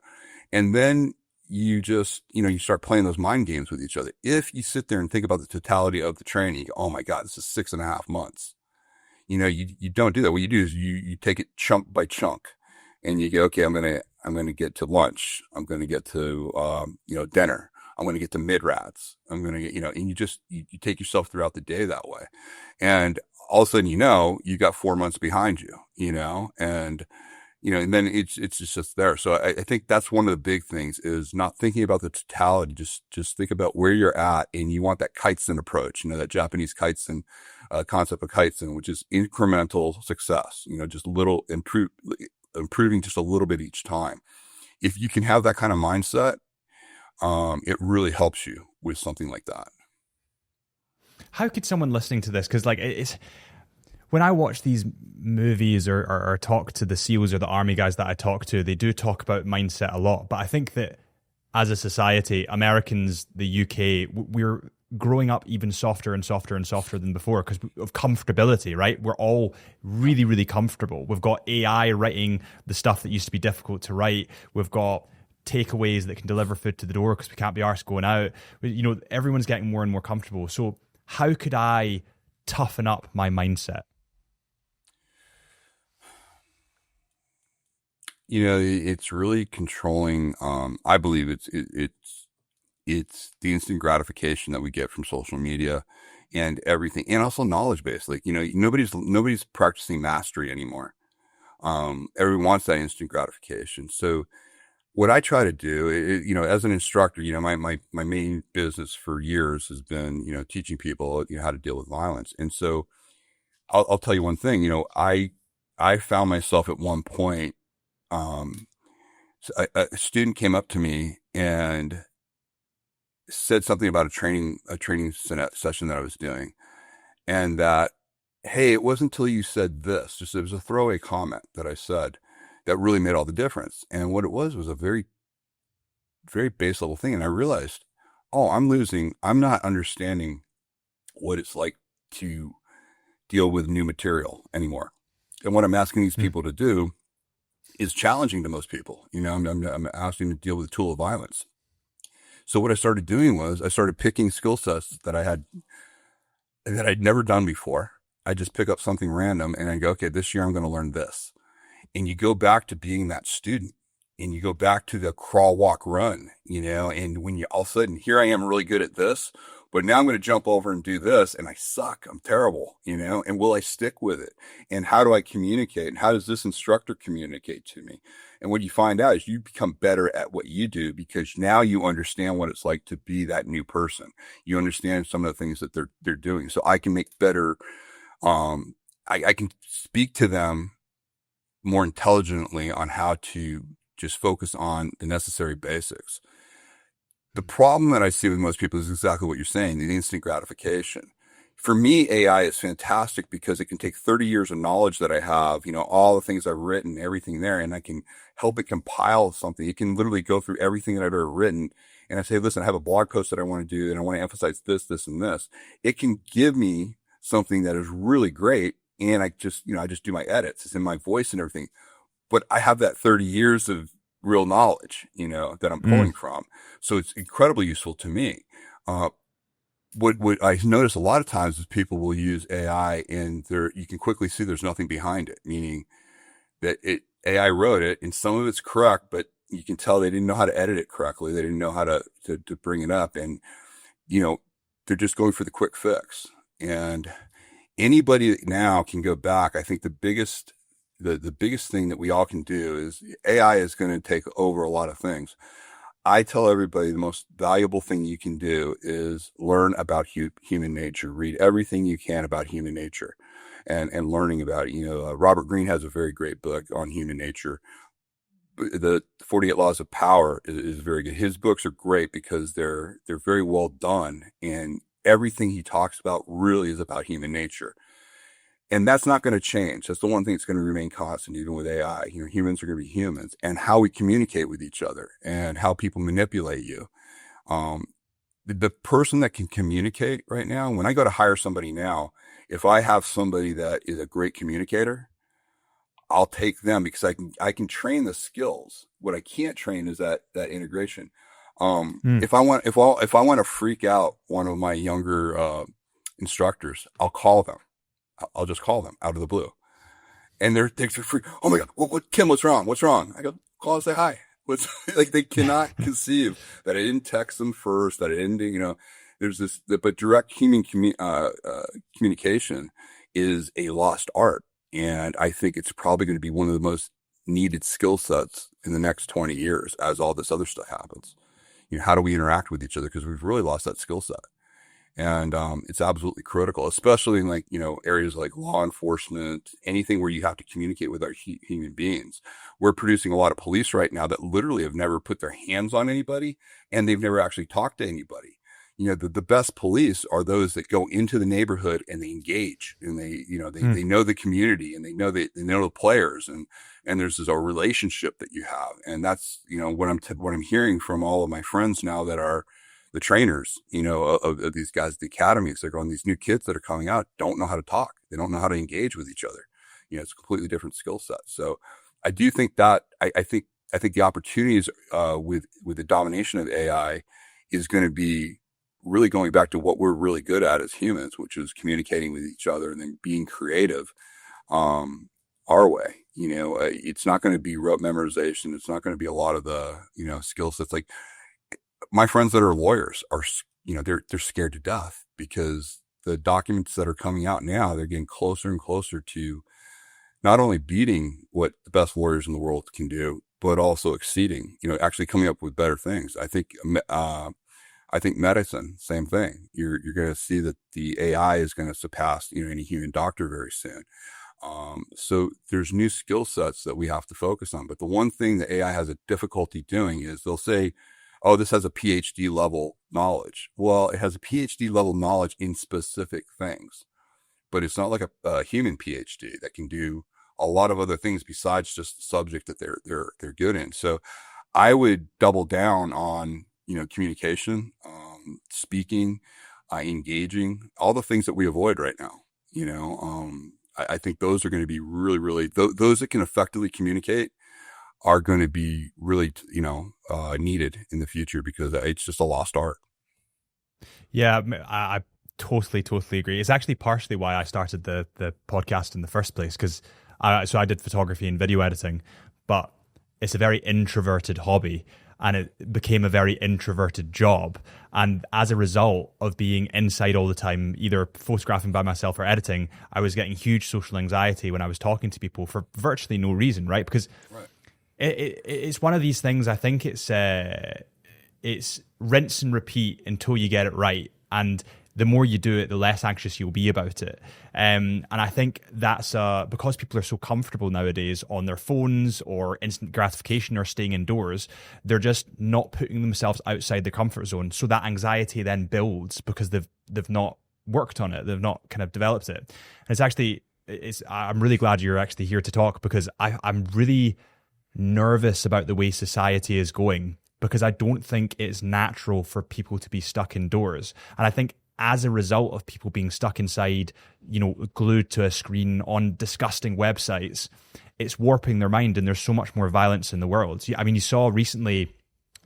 And then you just, you start playing those mind games with each other. If you sit there and think about the totality of the training, you go, oh my God, this is 6.5 months. You don't do that. What you do is you take it chunk by chunk and you go, okay, I'm going to get to lunch. I'm going to get to, dinner. I'm going to get to mid-rats. I'm going to get, and you take yourself throughout the day that way. And all of a sudden, you got 4 months behind you, and then it's just there. So I think that's one of the big things, is not thinking about the totality. Just think about where you're at, and you want that Kaizen approach, that Japanese Kaizen concept of Kaizen, which is incremental success, just little improving just a little bit each time. If you can have that kind of mindset, it really helps you with something like that. How could someone listening to this, because when I watch these movies or talk to the SEALs or the army guys that I talk to, they do talk about mindset a lot. But I think that as a society, Americans, the UK, we're growing up even softer and softer and softer than before because of comfortability, right? We're all really, really comfortable. We've got AI writing the stuff that used to be difficult to write. We've got takeaways that can deliver food to the door because we can't be arsed going out. You know, everyone's getting more and more comfortable. So how could I toughen up my mindset? You know, it's really controlling. I believe it's the instant gratification that we get from social media and everything, and also knowledge base. Like, you know, nobody's practicing mastery anymore. Everyone wants that instant gratification. So what I try to do, you know, as an instructor, you know, my main business for years has been, you know, teaching people, you know, how to deal with violence. And so I'll tell you one thing, you know, I found myself at one point, a student came up to me and said something about a training session that I was doing, and that, hey, it wasn't until you said this, just it was a throwaway comment that I said that really made all the difference. And what it was a very, very base level thing. And I realized, oh, I'm not understanding what it's like to deal with new material anymore. And what I'm asking these people to do is challenging to most people. You know, I'm asking them to deal with the tool of violence. So what I started doing was I started picking skill sets that I'd never done before. I just pick up something random and I go, okay, this year I'm going to learn this. And you go back to being that student, and you go back to the crawl, walk, run, you know, and when you all of a sudden, here I am really good at this, but now I'm going to jump over and do this and I suck. I'm terrible, you know, and will I stick with it? And how do I communicate? And how does this instructor communicate to me? And what you find out is you become better at what you do because now you understand what it's like to be that new person. You understand some of the things that they're doing. So I can make better, I can speak to them more intelligently on how to just focus on the necessary basics. The problem that I see with most people is exactly what you're saying, the instant gratification. For me, AI is fantastic because it can take 30 years of knowledge that I have, you know, all the things I've written, everything there, and I can help it compile something. It can literally go through everything that I've ever written. And I say, listen, I have a blog post that I want to do, and I want to emphasize this, this, and this. It can give me something that is really great. And I just do my edits. It's in my voice and everything. But I have that 30 years of real knowledge, you know, that I'm pulling from. So it's incredibly useful to me. What I notice a lot of times is people will use AI and you can quickly see there's nothing behind it, meaning that AI wrote it and some of it's correct, but you can tell they didn't know how to edit it correctly. They didn't know how to bring it up. And, you know, they're just going for the quick fix. And anybody now can go back. I think the biggest thing that we all can do is AI is going to take over a lot of things. I tell everybody the most valuable thing you can do is learn about human nature. Read everything you can about human nature and learning about it. You know, Robert Greene has a very great book on human nature. The 48 Laws of Power is very good. His books are great because they're very well done, and everything he talks about really is about human nature. And that's not going to change. That's the one thing that's going to remain constant, even with AI. You know, humans are going to be humans, and how we communicate with each other and how people manipulate you. The person that can communicate right now, when I go to hire somebody now, if I have somebody that is a great communicator, I'll take them because I can train the skills. What I can't train is that integration. If I want to freak out one of my younger instructors, I'll call them. I'll just call them out of the blue, and they're free. Oh my God, what Kim? What's wrong? What's wrong? I go call and say hi. Like they cannot conceive that I didn't text them first. That I didn't, you know. There's this, but direct human communication is a lost art, and I think it's probably going to be one of the most needed skill sets in the next 20 years as all this other stuff happens. You know, how do we interact with each other? Because we've really lost that skill set. And it's absolutely critical, especially in, like, you know, areas like law enforcement, anything where you have to communicate with our human beings. We're producing a lot of police right now that literally have never put their hands on anybody, and they've never actually talked to anybody. the best police are those that go into the neighborhood and they engage, and they know the community, and they know the players, and there's this a relationship that you have. And that's, what I'm hearing from all of my friends now that are the trainers, of these guys at the academies. They're going, these new kids that are coming out don't know how to talk. They don't know how to engage with each other. It's a completely different skill set. So I do think that I think the opportunities with the domination of AI is going to be really going back to what we're really good at as humans, which is communicating with each other and then being creative our way. It's not going to be rote memorization. It's not going to be a lot of the skill sets. Like my friends that are lawyers are, they're scared to death because the documents that are coming out now, they're getting closer and closer to not only beating what the best lawyers in the world can do, but also exceeding, actually coming up with better things. I think medicine, same thing. You're going to see that the AI is going to surpass, any human doctor very soon. So there's new skill sets that we have to focus on. But the one thing that AI has a difficulty doing is they'll say, oh, this has a PhD level knowledge. Well, it has a PhD level knowledge in specific things, but it's not like a human PhD that can do a lot of other things besides just the subject that they're good in. So I would double down on, communication, speaking, engaging, all the things that we avoid right now. I think those are going to be really, really, those that can effectively communicate are going to be really, needed in the future, because it's just a lost art. Yeah, I totally agree. It's actually partially why I started the podcast in the first place, because I did photography and video editing, but it's a very introverted hobby, and it became a very introverted job. And as a result of being inside all the time, either photographing by myself or editing, I was getting huge social anxiety when I was talking to people for virtually no reason, right? Because it's one of these things. I think it's rinse and repeat until you get it right. And the more you do it, the less anxious you'll be about it. And I think that's because people are so comfortable nowadays on their phones or instant gratification or staying indoors, they're just not putting themselves outside the comfort zone. So that anxiety then builds because they've not worked on it. They've not kind of developed it. And I'm really glad you're actually here to talk, because I'm really nervous about the way society is going, because I don't think it's natural for people to be stuck indoors. And I think as a result of people being stuck inside, glued to a screen on disgusting websites, it's warping their mind, and there's so much more violence in the world. I mean, you saw recently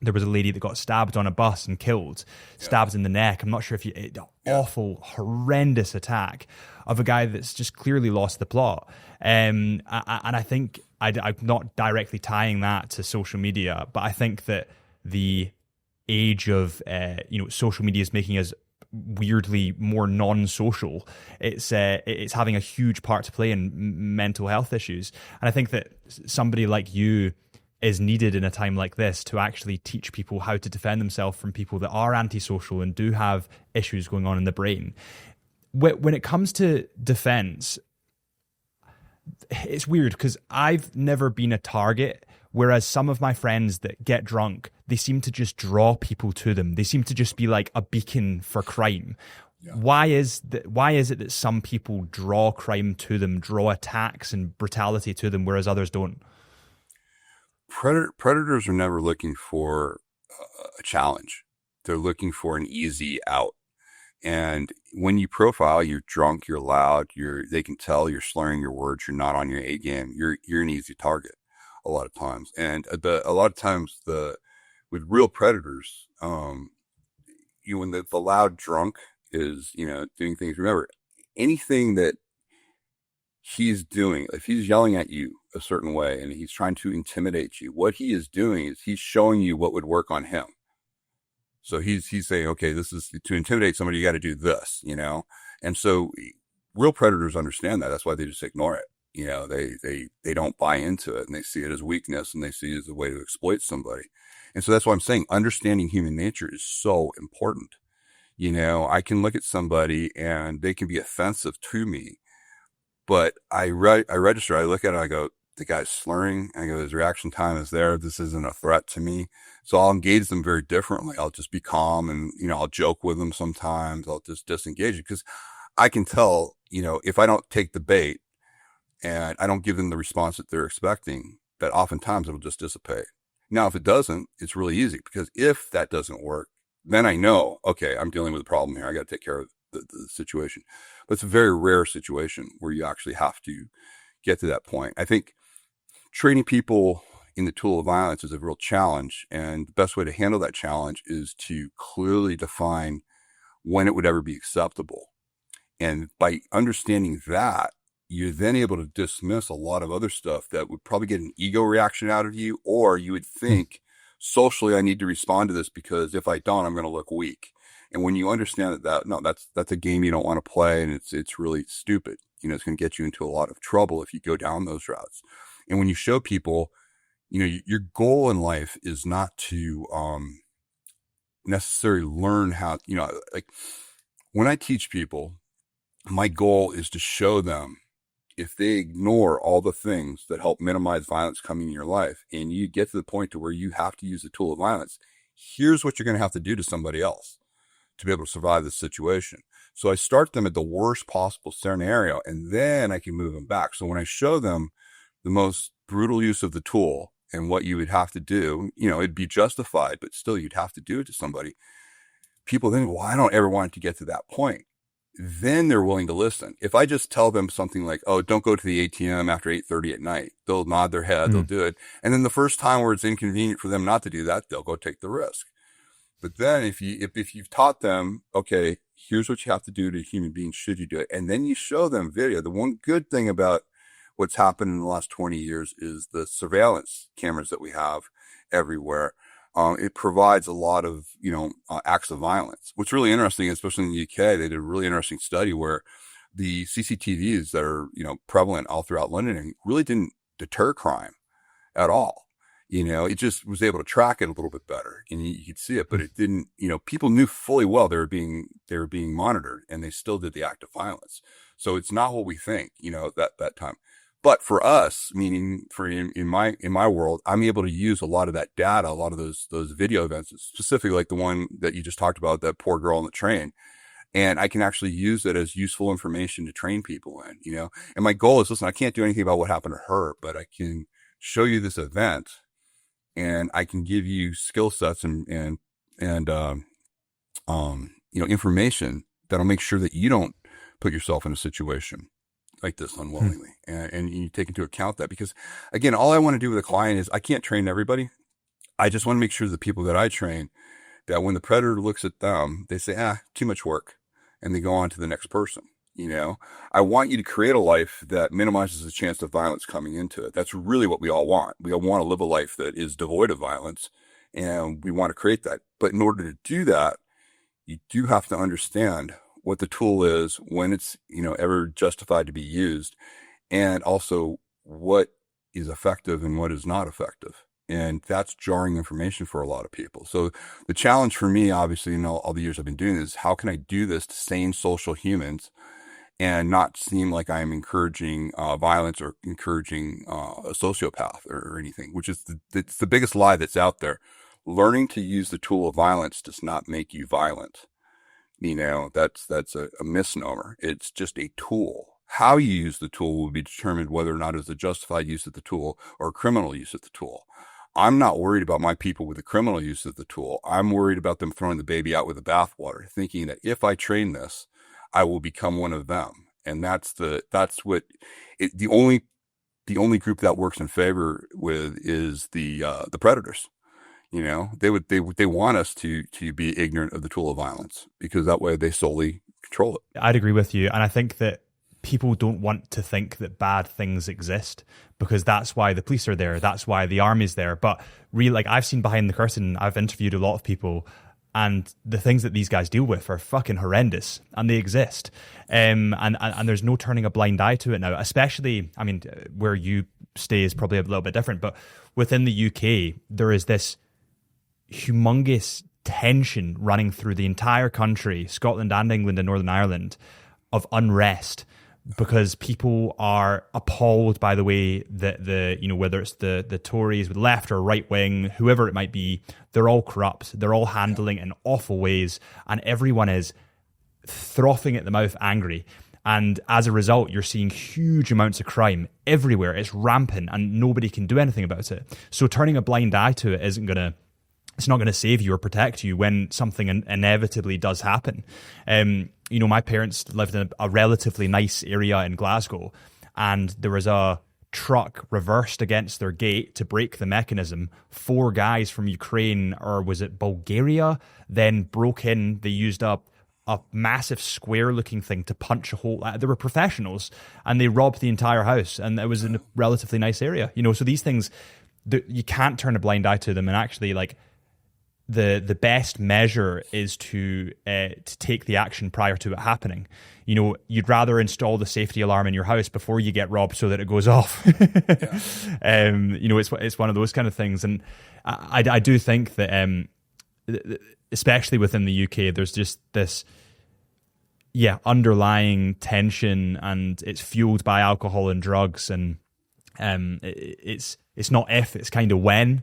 there was a lady that got stabbed on a bus and killed, stabbed in the neck. I'm not sure if awful, horrendous attack of a guy that's just clearly lost the plot. And I think I'm not directly tying that to social media, but I think that the age of social media is making us weirdly more non-social. It's having a huge part to play in mental health issues, and I think that somebody like you is needed in a time like this to actually teach people how to defend themselves from people that are antisocial and do have issues going on in the brain. When it comes to defense, it's weird because I've never been a target, whereas some of my friends that get drunk, they seem to just draw people to them. They seem to just be like a beacon for crime. Yeah. Why is it that some people draw crime to them, draw attacks and brutality to them, whereas others don't? Predators are never looking for a challenge. They're looking for an easy out. And when you profile, you're drunk, you're loud, they can tell you're slurring your words, you're not on your A game. You're an easy target a lot of times. And a lot of times with real predators, when the loud drunk is, doing things, remember, anything that he's doing, if he's yelling at you a certain way and he's trying to intimidate you, what he is doing is he's showing you what would work on him. So he's saying, okay, this is to intimidate somebody, you got to do this, And so real predators understand that. That's why they just ignore it. They don't buy into it, and they see it as weakness, and they see it as a way to exploit somebody. And so that's why I'm saying understanding human nature is so important. I can look at somebody and they can be offensive to me, but I register, I look at it, I go, the guy's slurring. I go, his reaction time is there. This isn't a threat to me. So I'll engage them very differently. I'll just be calm and, I'll joke with them sometimes. I'll just disengage it because I can tell, if I don't take the bait and I don't give them the response that they're expecting, that oftentimes it'll just dissipate. Now, if it doesn't, it's really easy because if that doesn't work, then I know, okay, I'm dealing with a problem here. I got to take care of the situation. But it's a very rare situation where you actually have to get to that point. I think training people in the tool of violence is a real challenge. And the best way to handle that challenge is to clearly define when it would ever be acceptable. And by understanding that, you're then able to dismiss a lot of other stuff that would probably get an ego reaction out of you, or you would think socially, I need to respond to this because if I don't, I'm going to look weak. And when you understand that's a game you don't want to play, and it's really stupid. It's going to get you into a lot of trouble if you go down those routes. And when you show people, your goal in life is not to necessarily learn how, like when I teach people, my goal is to show them if they ignore all the things that help minimize violence coming in your life, and you get to the point to where you have to use the tool of violence, here's what you're going to have to do to somebody else to be able to survive this situation. So I start them at the worst possible scenario, and then I can move them back. So when I show them the most brutal use of the tool and what you would have to do, it'd be justified, but still you'd have to do it to somebody. People then, well, I don't ever want it to get to that point. Then they're willing to listen. If I just tell them something like, oh, don't go to the ATM after 8:30 at night, they'll nod their head, they'll do it. And then the first time where it's inconvenient for them not to do that, they'll go take the risk. But then if you've taught them, okay, here's what you have to do to human beings should you do it, and then you show them video. The one good thing about what's happened in the last 20 years is the surveillance cameras that we have everywhere. It provides a lot of, acts of violence. What's really interesting, especially in the UK, they did a really interesting study where the CCTVs that are, prevalent all throughout London really didn't deter crime at all. It just was able to track it a little bit better, and you could see it, but it didn't, people knew fully well they were being monitored, and they still did the act of violence. So it's not what we think, that time. But for us, meaning in my world, I'm able to use a lot of that data, a lot of those video events, specifically like the one that you just talked about, that poor girl on the train. And I can actually use it as useful information to train people in, And my goal is, listen, I can't do anything about what happened to her, but I can show you this event, and I can give you skill sets and information that'll make sure that you don't put yourself in a situation like this unwillingly. And you take into account that, because again, all I want to do with a client is I can't train everybody. I just want to make sure the people that I train, that when the predator looks at them, they say, too much work. And they go on to the next person. I want you to create a life that minimizes the chance of violence coming into it. That's really what we all want. We all want to live a life that is devoid of violence, and we want to create that. But in order to do that, you do have to understand what the tool is, when it's, ever justified to be used, and also what is effective and what is not effective. And that's jarring information for a lot of people. So the challenge for me, obviously, in all the years I've been doing this, is how can I do this to sane social humans and not seem like I'm encouraging violence or encouraging a sociopath or anything, which is it's the biggest lie that's out there. Learning to use the tool of violence does not make you violent. That's a misnomer. It's just a tool. How you use the tool will be determined whether or not it's a justified use of the tool or a criminal use of the tool. I'm not worried about my people with the criminal use of the tool. I'm worried about them throwing the baby out with the bathwater, thinking that if I train this, I will become one of them. And the only group that works in favor with is the predators. They want us to be ignorant of the tool of violence, because that way they solely control it. I'd agree with you. And I think that people don't want to think that bad things exist, because that's why the police are there. That's why the army's there. But really, like, I've seen behind the curtain, I've interviewed a lot of people, and the things that these guys deal with are fucking horrendous, and they exist. And there's no turning a blind eye to it now, especially, where you stay is probably a little bit different, but within the UK, there is this humongous tension running through the entire country, Scotland and England and Northern Ireland, of unrest because people are appalled by the way that whether it's the Tories, left or right wing, whoever it might be, they're all corrupt. They're all handling in awful ways, and everyone is frothing at the mouth angry. And as a result, you're seeing huge amounts of crime everywhere. It's rampant and nobody can do anything about it. So turning a blind eye to it it's not going to save you or protect you when something inevitably does happen. My parents lived in a relatively nice area in Glasgow, and there was a truck reversed against their gate to break the mechanism. 4 guys from Ukraine, or was it Bulgaria, then broke in. They used up a massive square-looking thing to punch a hole. They were professionals, and they robbed the entire house, and it was in a relatively nice area. So these things, you can't turn a blind eye to them, and actually, like, the best measure is to take the action prior to it happening. You'd rather install the safety alarm in your house before you get robbed so that it goes off. It's one of those kind of things, and I do think that especially within the UK, there's just this underlying tension, and it's fueled by alcohol and drugs, and it's not if, it's kind of when.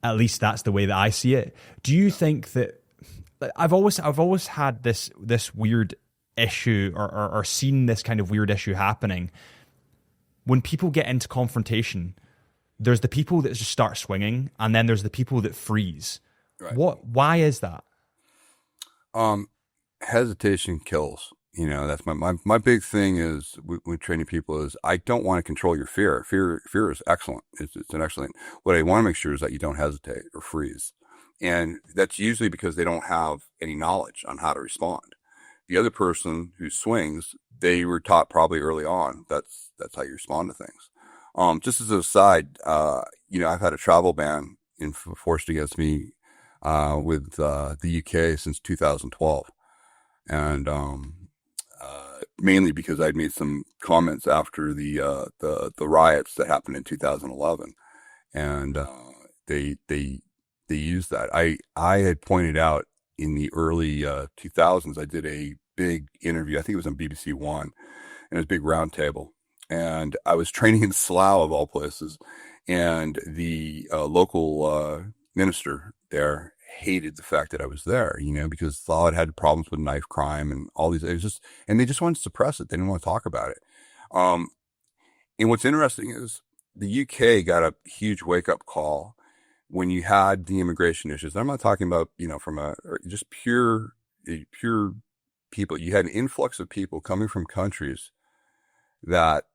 At least that's the way that I see it. Do you think that I've always had this weird issue or seen this kind of weird issue happening when people get into confrontation? There's the people that just start swinging, and then there's the people that freeze. Right. Why is that? Hesitation kills. That's my big thing is with training people is I don't want to control your fear. Fear is excellent. It's an excellent. What I want to make sure is that you don't hesitate or freeze. And that's usually because they don't have any knowledge on how to respond. The other person who swings, they were taught probably early on. That's how you respond to things. Just as an aside, I've had a travel ban enforced against me with the UK since 2012. And mainly because I'd made some comments after the riots that happened in 2011, and they used that. I had pointed out in the early 2000s, I did a big interview. I think it was on BBC One, and it was a big round table, and I was training in Slough of all places, and the local minister there hated the fact that I was there, because thought it had problems with knife crime and all these. It was just, and they just wanted to suppress it. They didn't want to talk about it. And what's interesting is the UK got a huge wake up call when you had the immigration issues. I'm not talking about from just pure people. You had an influx of people coming from countries that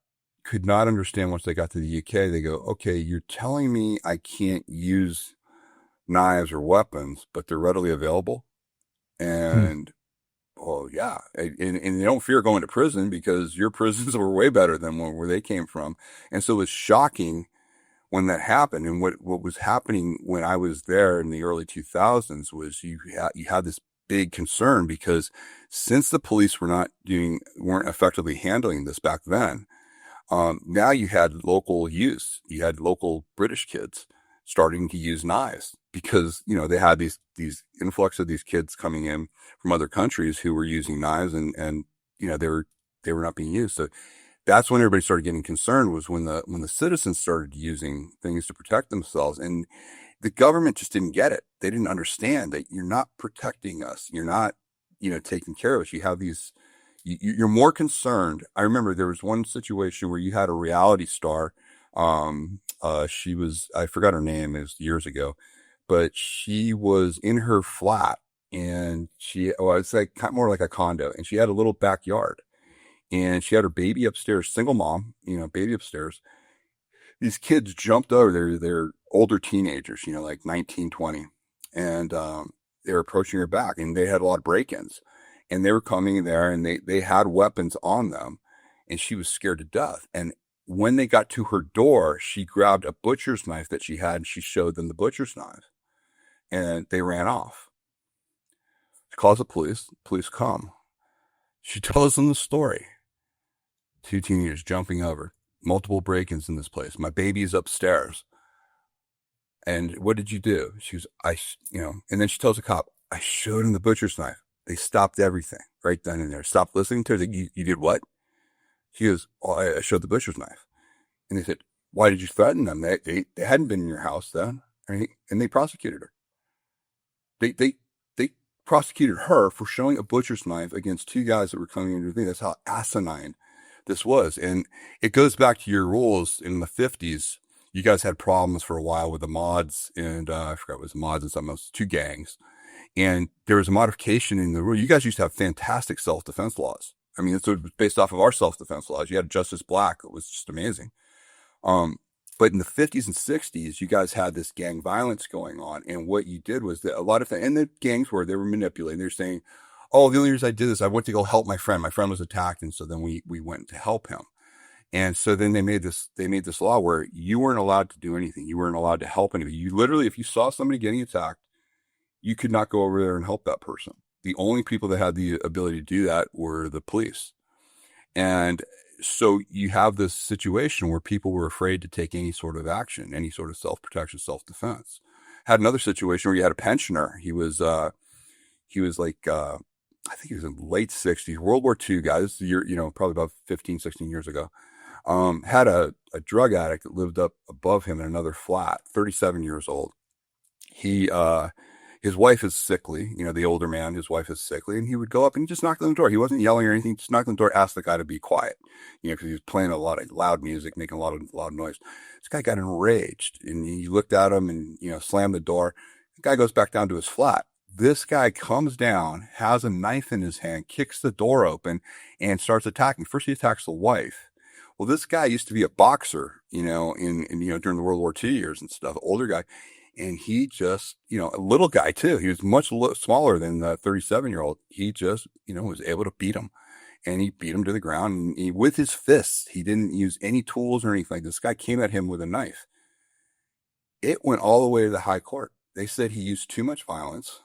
could not understand once they got to the UK. They go, okay, you're telling me I can't use knives or weapons, but they're readily available. And yeah, and they don't fear going to prison because your prisons were way better than where they came from. And so it was shocking when that happened. And what was happening when I was there in the early 2000s was you had this big concern, because since the police weren't effectively handling this back then, now you had local use. You had local British kids starting to use knives because, they had these influx of these kids coming in from other countries who were using knives, and they were not being used. So that's when everybody started getting concerned, was when the citizens started using things to protect themselves. And the government just didn't get it. They didn't understand that you're not protecting us. You're not, taking care of us. You have these, you're more concerned. I remember there was one situation where you had a reality star. She was, I forgot her name, it was years ago, but she was in her flat, and it's like more like a condo, and she had a little backyard, and she had her baby upstairs, single mom, baby upstairs. These kids jumped over, they're older teenagers, like 19, 20. And, they were approaching her back, and they had a lot of break-ins, and they were coming there, and they had weapons on them, and she was scared to death. And when they got to her door, she grabbed a butcher's knife that she had, and she showed them the butcher's knife, and they ran off. She calls the police come. She tells them the story. 2 teenagers jumping over, multiple break-ins in this place. My baby's upstairs. And what did you do? She goes, and then she tells the cop, I showed him the butcher's knife. They stopped everything right then and there. Stopped listening to her. You did what? He goes, oh, I showed the butcher's knife. And they said, why did you threaten them? They hadn't been in your house then. Right? And they prosecuted her. They prosecuted her for showing a butcher's knife against two guys that were coming into the thing. That's how asinine this was. And it goes back to your rules in the 50s. You guys had problems for a while with the mods, and I forgot what was the mods and something else, two gangs. And there was a modification in the rule. You guys used to have fantastic self-defense laws. I mean, it's based off of our self-defense laws. You had Justice Black. It was just amazing. But in the 50s and 60s, you guys had this gang violence going on. And what you did was that a lot of things, and the gangs they were manipulating. They're saying, oh, the only reason I did this, I went to go help my friend. My friend was attacked. And so then we went to help him. And so then they made this law where you weren't allowed to do anything. You weren't allowed to help anybody. You literally, if you saw somebody getting attacked, you could not go over there and help that person. The only people that had the ability to do that were the police. And so you have this situation where people were afraid to take any sort of action, any sort of self-protection, self-defense. Had another situation where you had a pensioner. He was like, I think he was in the late 60s, World War II guy. This is probably about 15, 16 years ago. Had a drug addict that lived up above him in another flat, 37 years old. His wife is sickly, the older man, his wife is sickly, and he would go up and just knock on the door. He wasn't yelling or anything, just knocked on the door, asked the guy to be quiet, because he was playing a lot of loud music, making a lot of loud noise. This guy got enraged, and he looked at him and, slammed the door. The guy goes back down to his flat. This guy comes down, has a knife in his hand, kicks the door open, and starts attacking. First, he attacks the wife. Well, this guy used to be a boxer, in during the World War II years and stuff, older guy. And he just, a little guy too. He was much smaller than the 37-year-old. He just, was able to beat him. And he beat him to the ground. And with his fists, he didn't use any tools or anything. This guy came at him with a knife. It went all the way to the high court. They said he used too much violence.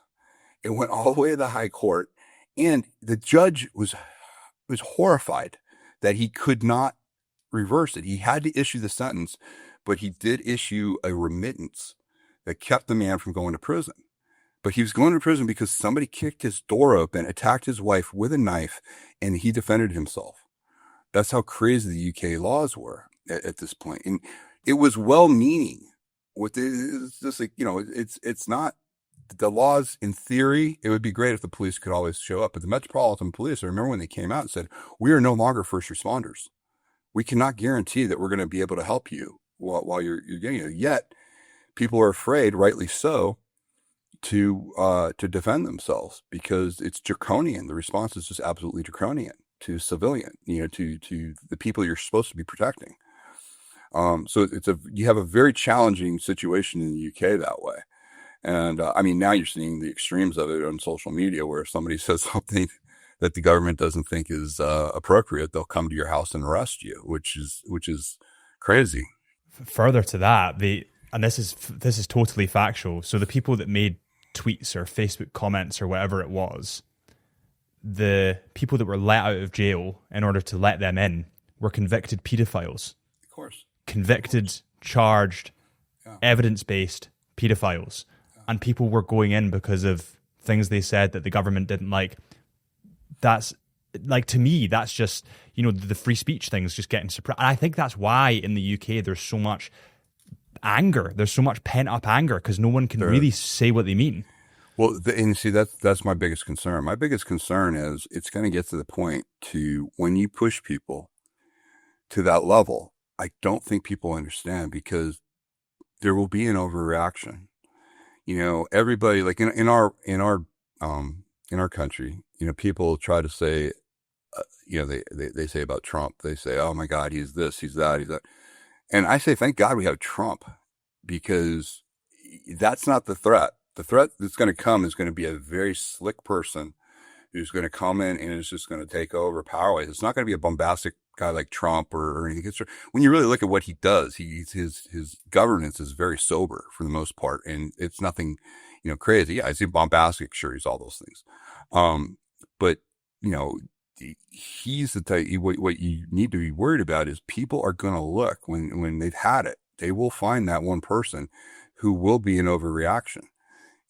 It went all the way to the high court. And the judge was horrified that he could not reverse it. He had to issue the sentence, but he did issue a remittance that kept the man from going to prison. But he was going to prison because somebody kicked his door open, attacked his wife with a knife, and he defended himself. That's how crazy the UK laws were at this point. And it was well-meaning. It's just like, it's not the laws in theory. It would be great if the police could always show up. But the Metropolitan Police, I remember when they came out and said, we are no longer first responders. We cannot guarantee that we're going to be able to help you while you're getting it. Yet, people are afraid, rightly so, to defend themselves because it's draconian. The response is just absolutely draconian to civilian, to the people you're supposed to be protecting. So you have a very challenging situation in the UK that way. And now you're seeing the extremes of it on social media, where if somebody says something that the government doesn't think is appropriate, they'll come to your house and arrest you, which is crazy. Further to that, and this is totally factual. So the people that made tweets or Facebook comments or whatever it was, the people that were let out of jail in order to let them in were convicted pedophiles. Of course. Convicted, charged, evidence-based pedophiles. Yeah. And people were going in because of things they said that the government didn't like. That's, like, to me, that's just, the free speech thing is just getting suppressed. And I think that's why in the UK there's so much anger. There's so much pent-up anger because no one can really say what they mean. Well, and see, that's my biggest concern. My biggest concern is it's going to get to the point to when you push people to that level, I don't think people understand, because there will be an overreaction. Everybody, like in our country, people try to say, they say about Trump, they say, oh my God, he's this, he's that, he's that. And I say, thank God we have Trump, because that's not the threat. The threat that's going to come is going to be a very slick person who's going to come in and is just going to take over power. It's not going to be a bombastic guy like Trump or anything. When you really look at what he does, his governance is very sober for the most part, and it's nothing, crazy. Yeah, is he bombastic? Sure, he's all those things. But he's the type. What you need to be worried about is people are going to look when they've had it. They will find that one person who will be an overreaction.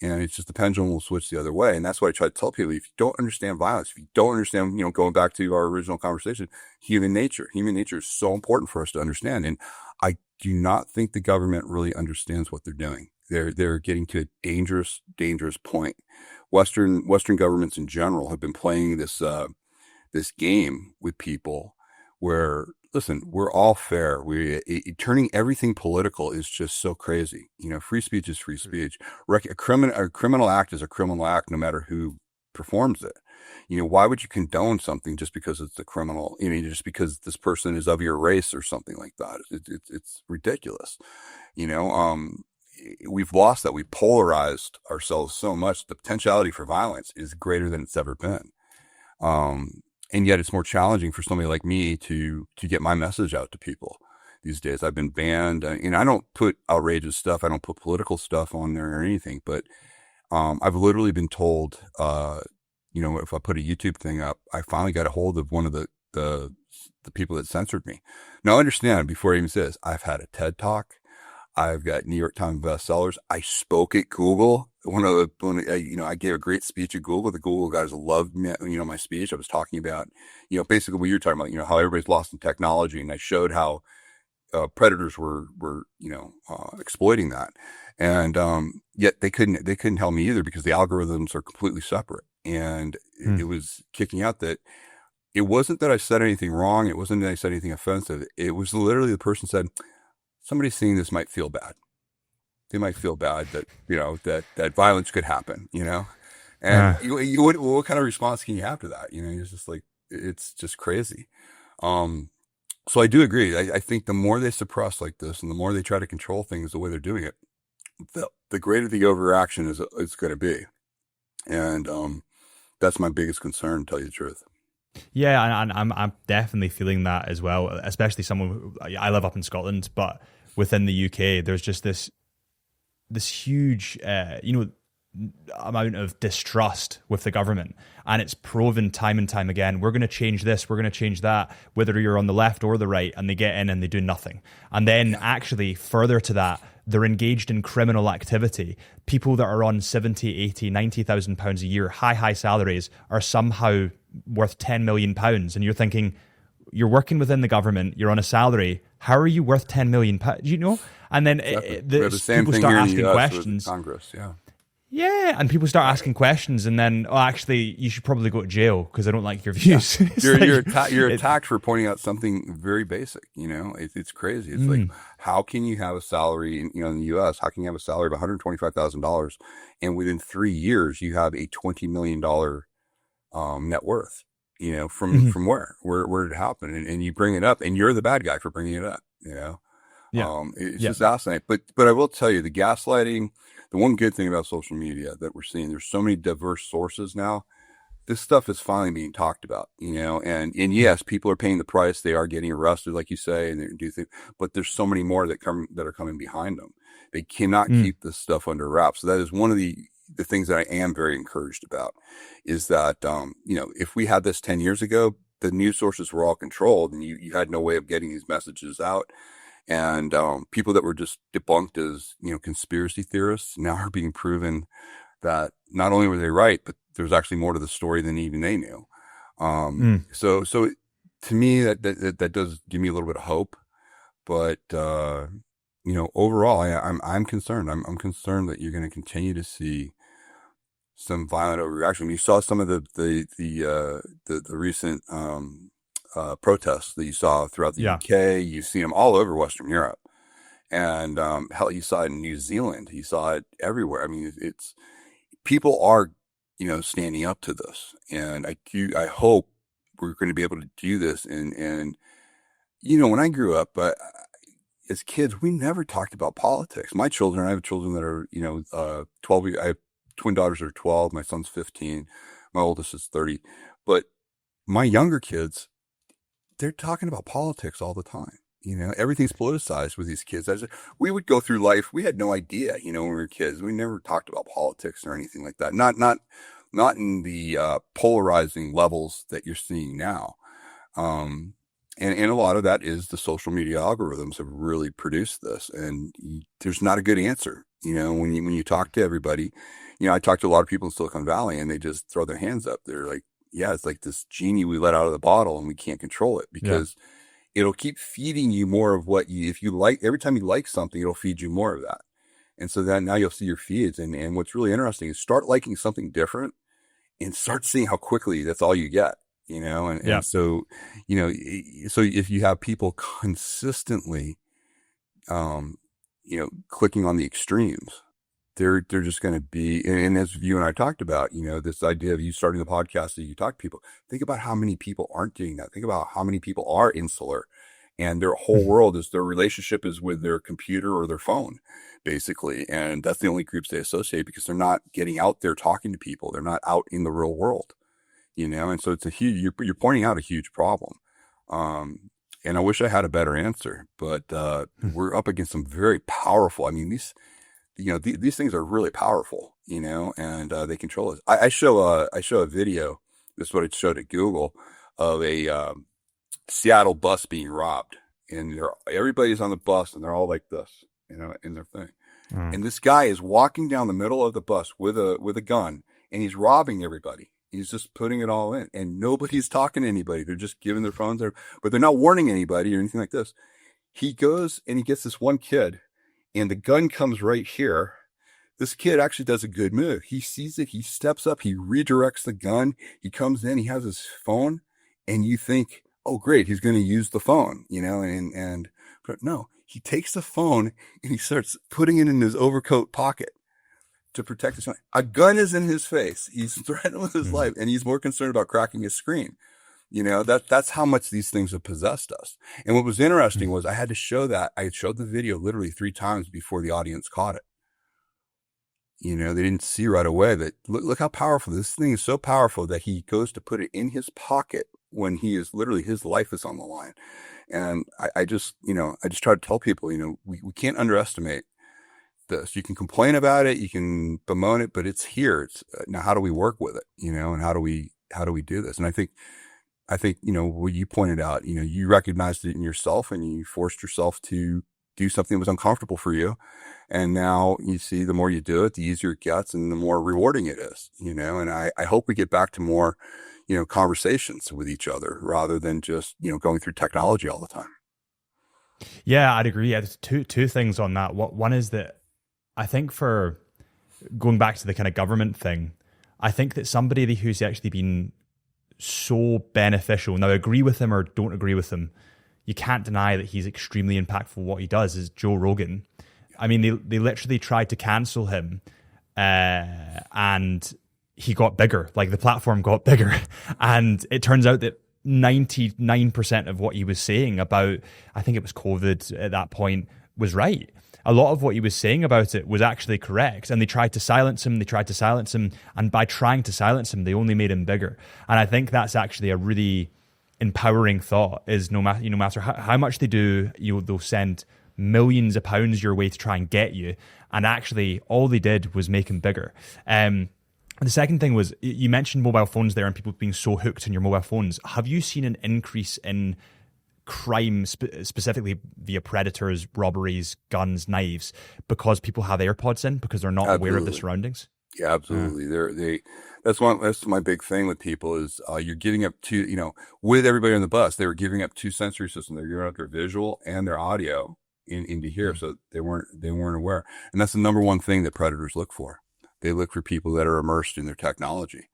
And it's just the pendulum will switch the other way. And that's what I try to tell people. If you don't understand violence, if you don't understand, going back to our original conversation, human nature is so important for us to understand. And I do not think the government really understands what they're doing. They're getting to a dangerous point. Western governments in general have been playing this game with people where, listen, we're all fair. Turning everything political is just so crazy. Free speech is free speech. A criminal act is a criminal act, no matter who performs it. Why would you condone something just because it's a criminal? Just because this person is of your race or something like that? It's ridiculous. We've lost that. We polarized ourselves so much. The potentiality for violence is greater than it's ever been. And yet it's more challenging for somebody like me to get my message out to people these days. I've been banned, and I don't put outrageous stuff. I don't put political stuff on there or anything, but I've literally been told, if I put a YouTube thing up, I finally got a hold of one of the people that censored me. Now, understand, before I even say this, I've had a TED Talk. I've got New York Times bestsellers. I spoke at Google. I gave a great speech at Google. The Google guys loved me, my speech. I was talking about, basically what you're talking about, how everybody's lost in technology. And I showed how predators were exploiting that. And yet they couldn't help me either, because the algorithms are completely separate. And it was kicking out that it wasn't that I said anything wrong. It wasn't that I said anything offensive. It was literally the person said, somebody seeing this might feel bad. They might feel bad that, that violence could happen, and what kind of response can you have to that? It's just like, it's just crazy. So I do agree. I think the more they suppress like this and the more they try to control things the way they're doing it, the greater the overaction is going to be. And, that's my biggest concern, to tell you the truth. Yeah, and I'm definitely feeling that as well, especially someone who, I live up in Scotland, but within the UK, there's just this huge, amount of distrust with the government. And it's proven time and time again, we're going to change this, we're going to change that, whether you're on the left or the right, and they get in and they do nothing. And then actually further to that, they're engaged in criminal activity. People that are on 70, 80, 90,000 pounds a year, high salaries, are somehow worth 10 million pounds. And you're thinking, you're working within the government, you're on a salary, how are you worth 10 million pounds? And then the same people start asking questions. Congress, yeah. Yeah, and people start asking questions, and then, actually, you should probably go to jail because I don't like your views. Yeah. You're attacked for pointing out something very basic. It's crazy. It's like, how can you have a salary in the U.S.? How can you have a salary of $125,000, and within 3 years you have a $20 million net worth? From where did it happen? And you bring it up, and you're the bad guy for bringing it up. Yeah. It's just fascinating. But I will tell you, the gaslighting. The one good thing about social media that we're seeing, there's so many diverse sources now. This stuff is finally being talked about, and yes, people are paying the price. They are getting arrested, like you say, and they do things, but there's so many more that are coming behind them. They cannot keep this stuff under wraps. So that is one of the things that I am very encouraged about, is that, if we had this 10 years ago, the news sources were all controlled and you had no way of getting these messages out. And people that were just debunked as, conspiracy theorists now are being proven that not only were they right, but there's actually more to the story than even they knew. So to me, that does give me a little bit of hope. But overall, I'm concerned. I'm concerned that you're going to continue to see some violent overreaction. You saw some of the recent protests that you saw throughout the UK. You've seen them all over Western Europe, and hell, you saw it in New Zealand. You saw it everywhere. I mean, it's people are standing up to this, and I hope we're going to be able to do this. And when I grew up, as kids, we never talked about politics. My children, I have children that are 12. I have twin daughters that are 12. My son's 15. My oldest is 30. But my younger kids, they're talking about politics all the time. Everything's politicized with these kids. We would go through life. We had no idea, when we were kids. We never talked about politics or anything like that. Not in the polarizing levels that you're seeing now. And a lot of that is the social media algorithms have really produced this. And there's not a good answer. When you talk to everybody, I talk to a lot of people in Silicon Valley and they just throw their hands up. They're like, yeah, it's like this genie we let out of the bottle and we can't control it because it'll keep feeding you more of what if you like, every time you like something, it'll feed you more of that. And so then now you'll see your feeds. And what's really interesting is start liking something different and start seeing how quickly that's all you get, and so, so if you have people consistently, clicking on the extremes, they're just going to be, and as you and I talked about, this idea of you starting the podcast that you talk to people, think about how many people aren't doing that. Think about how many people are insular and their whole world is their relationship is with their computer or their phone, basically. And that's the only groups they associate because they're not getting out there talking to people. They're not out in the real world, and so it's a huge, you're pointing out a huge problem. And I wish I had a better answer, but, we're up against some very powerful, I mean, these things are really powerful, and, they control us. I show a video. This is what I showed at Google of a, Seattle bus being robbed, and everybody's on the bus and they're all like this, in their thing. And this guy is walking down the middle of the bus with a gun and he's robbing everybody. He's just putting it all in and nobody's talking to anybody. They're just giving their phones there, but they're not warning anybody or anything like this. He goes and he gets this one kid and the gun comes right here. This kid actually does a good move. He sees it. He steps up. He redirects the gun. He comes in. He has his phone and you think, oh, great. He's going to use the phone, but no, he takes the phone and he starts putting it in his overcoat pocket to protect his phone. A gun is in his face. He's threatened with his life and he's more concerned about cracking his screen. That's how much these things have possessed us. And what was interesting was I had to show that. I showed the video literally 3 times before the audience caught it. They didn't see right away that look how powerful this thing is. So powerful that he goes to put it in his pocket when he is literally, his life is on the line. And I just try to tell people, we can't underestimate this. You can complain about it, you can bemoan it, but it's here. It's now, how do we work with it? And how do we do this? And I think, what you pointed out, you recognized it in yourself and you forced yourself to do something that was uncomfortable for you. And now you see the more you do it, the easier it gets and the more rewarding it is, and I hope we get back to more, conversations with each other rather than just, going through technology all the time. Yeah, I'd agree. There's two things on that. One is that I think for going back to the kind of government thing, I think that somebody who's actually been so beneficial, now agree with him or don't agree with him, you can't deny that he's extremely impactful. What he does is Joe Rogan. I mean, they literally tried to cancel him and he got bigger, like the platform got bigger. And it turns out that 99% of what he was saying about, I think it was COVID at that point, was right. A lot of what he was saying about it was actually correct. And they tried to silence him. And by trying to silence him, they only made him bigger. And I think that's actually a really empowering thought, is no matter how much they do, they'll send millions of pounds your way to try and get you. And actually all they did was make him bigger. The second thing was, you mentioned mobile phones there and people being so hooked on your mobile phones. Have you seen an increase in crime, specifically via predators, robberies, guns, knives, because people have AirPods in, because they're not aware of the surroundings? Yeah, absolutely. That's my big thing with people is you're giving up with everybody on the bus, they were giving up 2 sensory systems. They're giving up their visual and their audio into here. So they weren't aware. And that's the number one thing that predators look for. They look for people that are immersed in their technology.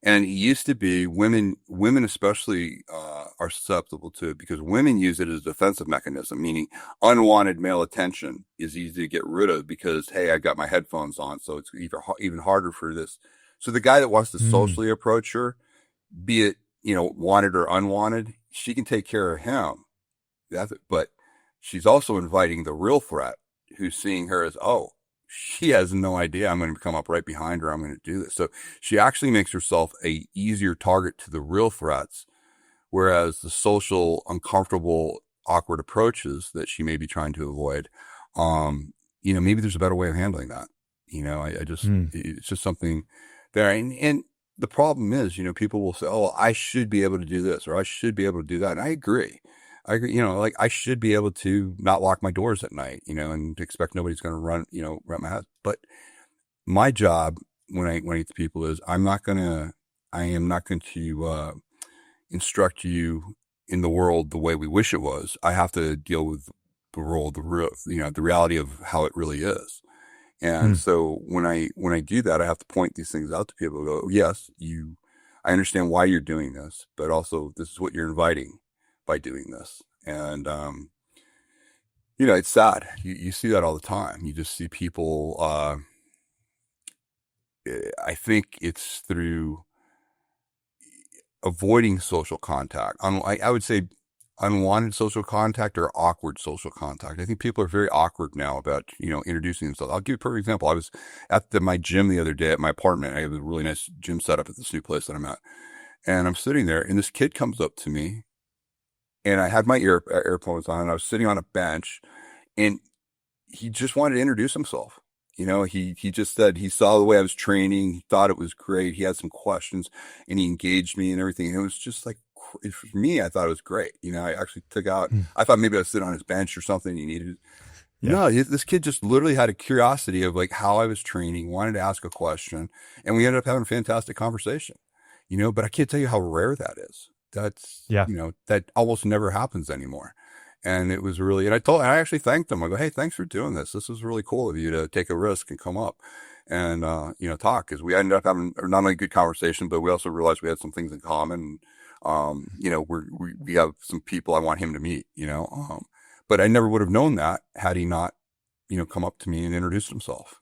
And it used to be women especially are susceptible to it because women use it as a defensive mechanism, meaning unwanted male attention is easy to get rid of because, hey, I got my headphones on, so it's even harder for this. So the guy that wants to socially approach her, be it, wanted or unwanted, she can take care of him. But she's also inviting the real threat who's seeing her as, oh, she has no idea I'm going to come up right behind her. I'm going to do this. So she actually makes herself a easier target to the real threats, whereas the social, uncomfortable, awkward approaches that she may be trying to avoid, maybe there's a better way of handling that. It's just something there. And the problem is, people will say, oh, I should be able to do this or I should be able to do that. And I agree, I should be able to not lock my doors at night, and expect nobody's going to run my house. But my job when I get to people is I am not going to instruct you in the world the way we wish it was. I have to deal with the role, the reality of how it really is. And so when I do that, I have to point these things out to people and go, yes, I understand why you're doing this, but also this is what you're inviting by doing this. And, it's sad. You see that all the time. You just see people, I think it's through avoiding social contact. I would say unwanted social contact or awkward social contact. I think people are very awkward now about, introducing themselves. I'll give you a perfect example. I was at my gym the other day at my apartment. I have a really nice gym setup at this new place that I'm at. And I'm sitting there and this kid comes up to me and I had my earphones on and I was sitting on a bench and he just wanted to introduce himself. He just said he saw the way I was training. He thought it was great. He had some questions and he engaged me and everything. And it was just like, for me, I thought it was great. I actually took out, I thought maybe I was sitting on his bench or something. He needed, no, this kid just literally had a curiosity of like how I was training, wanted to ask a question. And we ended up having a fantastic conversation, but I can't tell you how rare that is. That's, that almost never happens anymore. And it was really, and I actually thanked him. I go, hey, thanks for doing this. This was really cool of you to take a risk and come up and, talk. Cause we ended up having not only a good conversation, but we also realized we had some things in common. We have some people I want him to meet, but I never would have known that had he not, come up to me and introduced himself,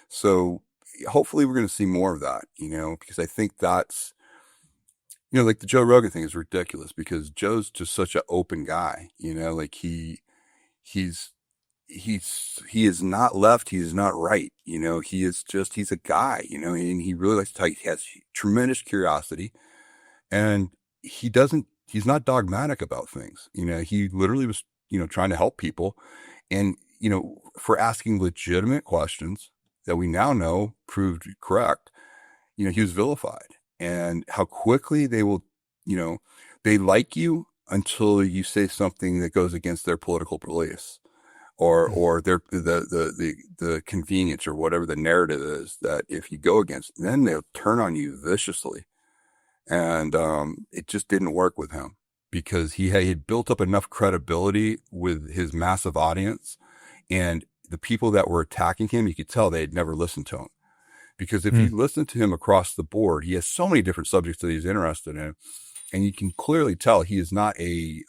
So hopefully we're going to see more of that, because I think that's, like the Joe Rogan thing is ridiculous because Joe's just such an open guy, like he is not left. He is not right. He's a guy, and he really likes to talk. He has tremendous curiosity and he's not dogmatic about things. He literally was, trying to help people and, for asking legitimate questions that we now know proved correct, he was vilified. And how quickly they will, they like you until you say something that goes against their political beliefs or their, the convenience or whatever the narrative is that if you go against, then they'll turn on you viciously. And, it just didn't work with him because he had built up enough credibility with his massive audience and the people that were attacking him, you could tell they had never listened to him. Because if you listen to him across the board, he has so many different subjects that he's interested in, and you can clearly tell he is not a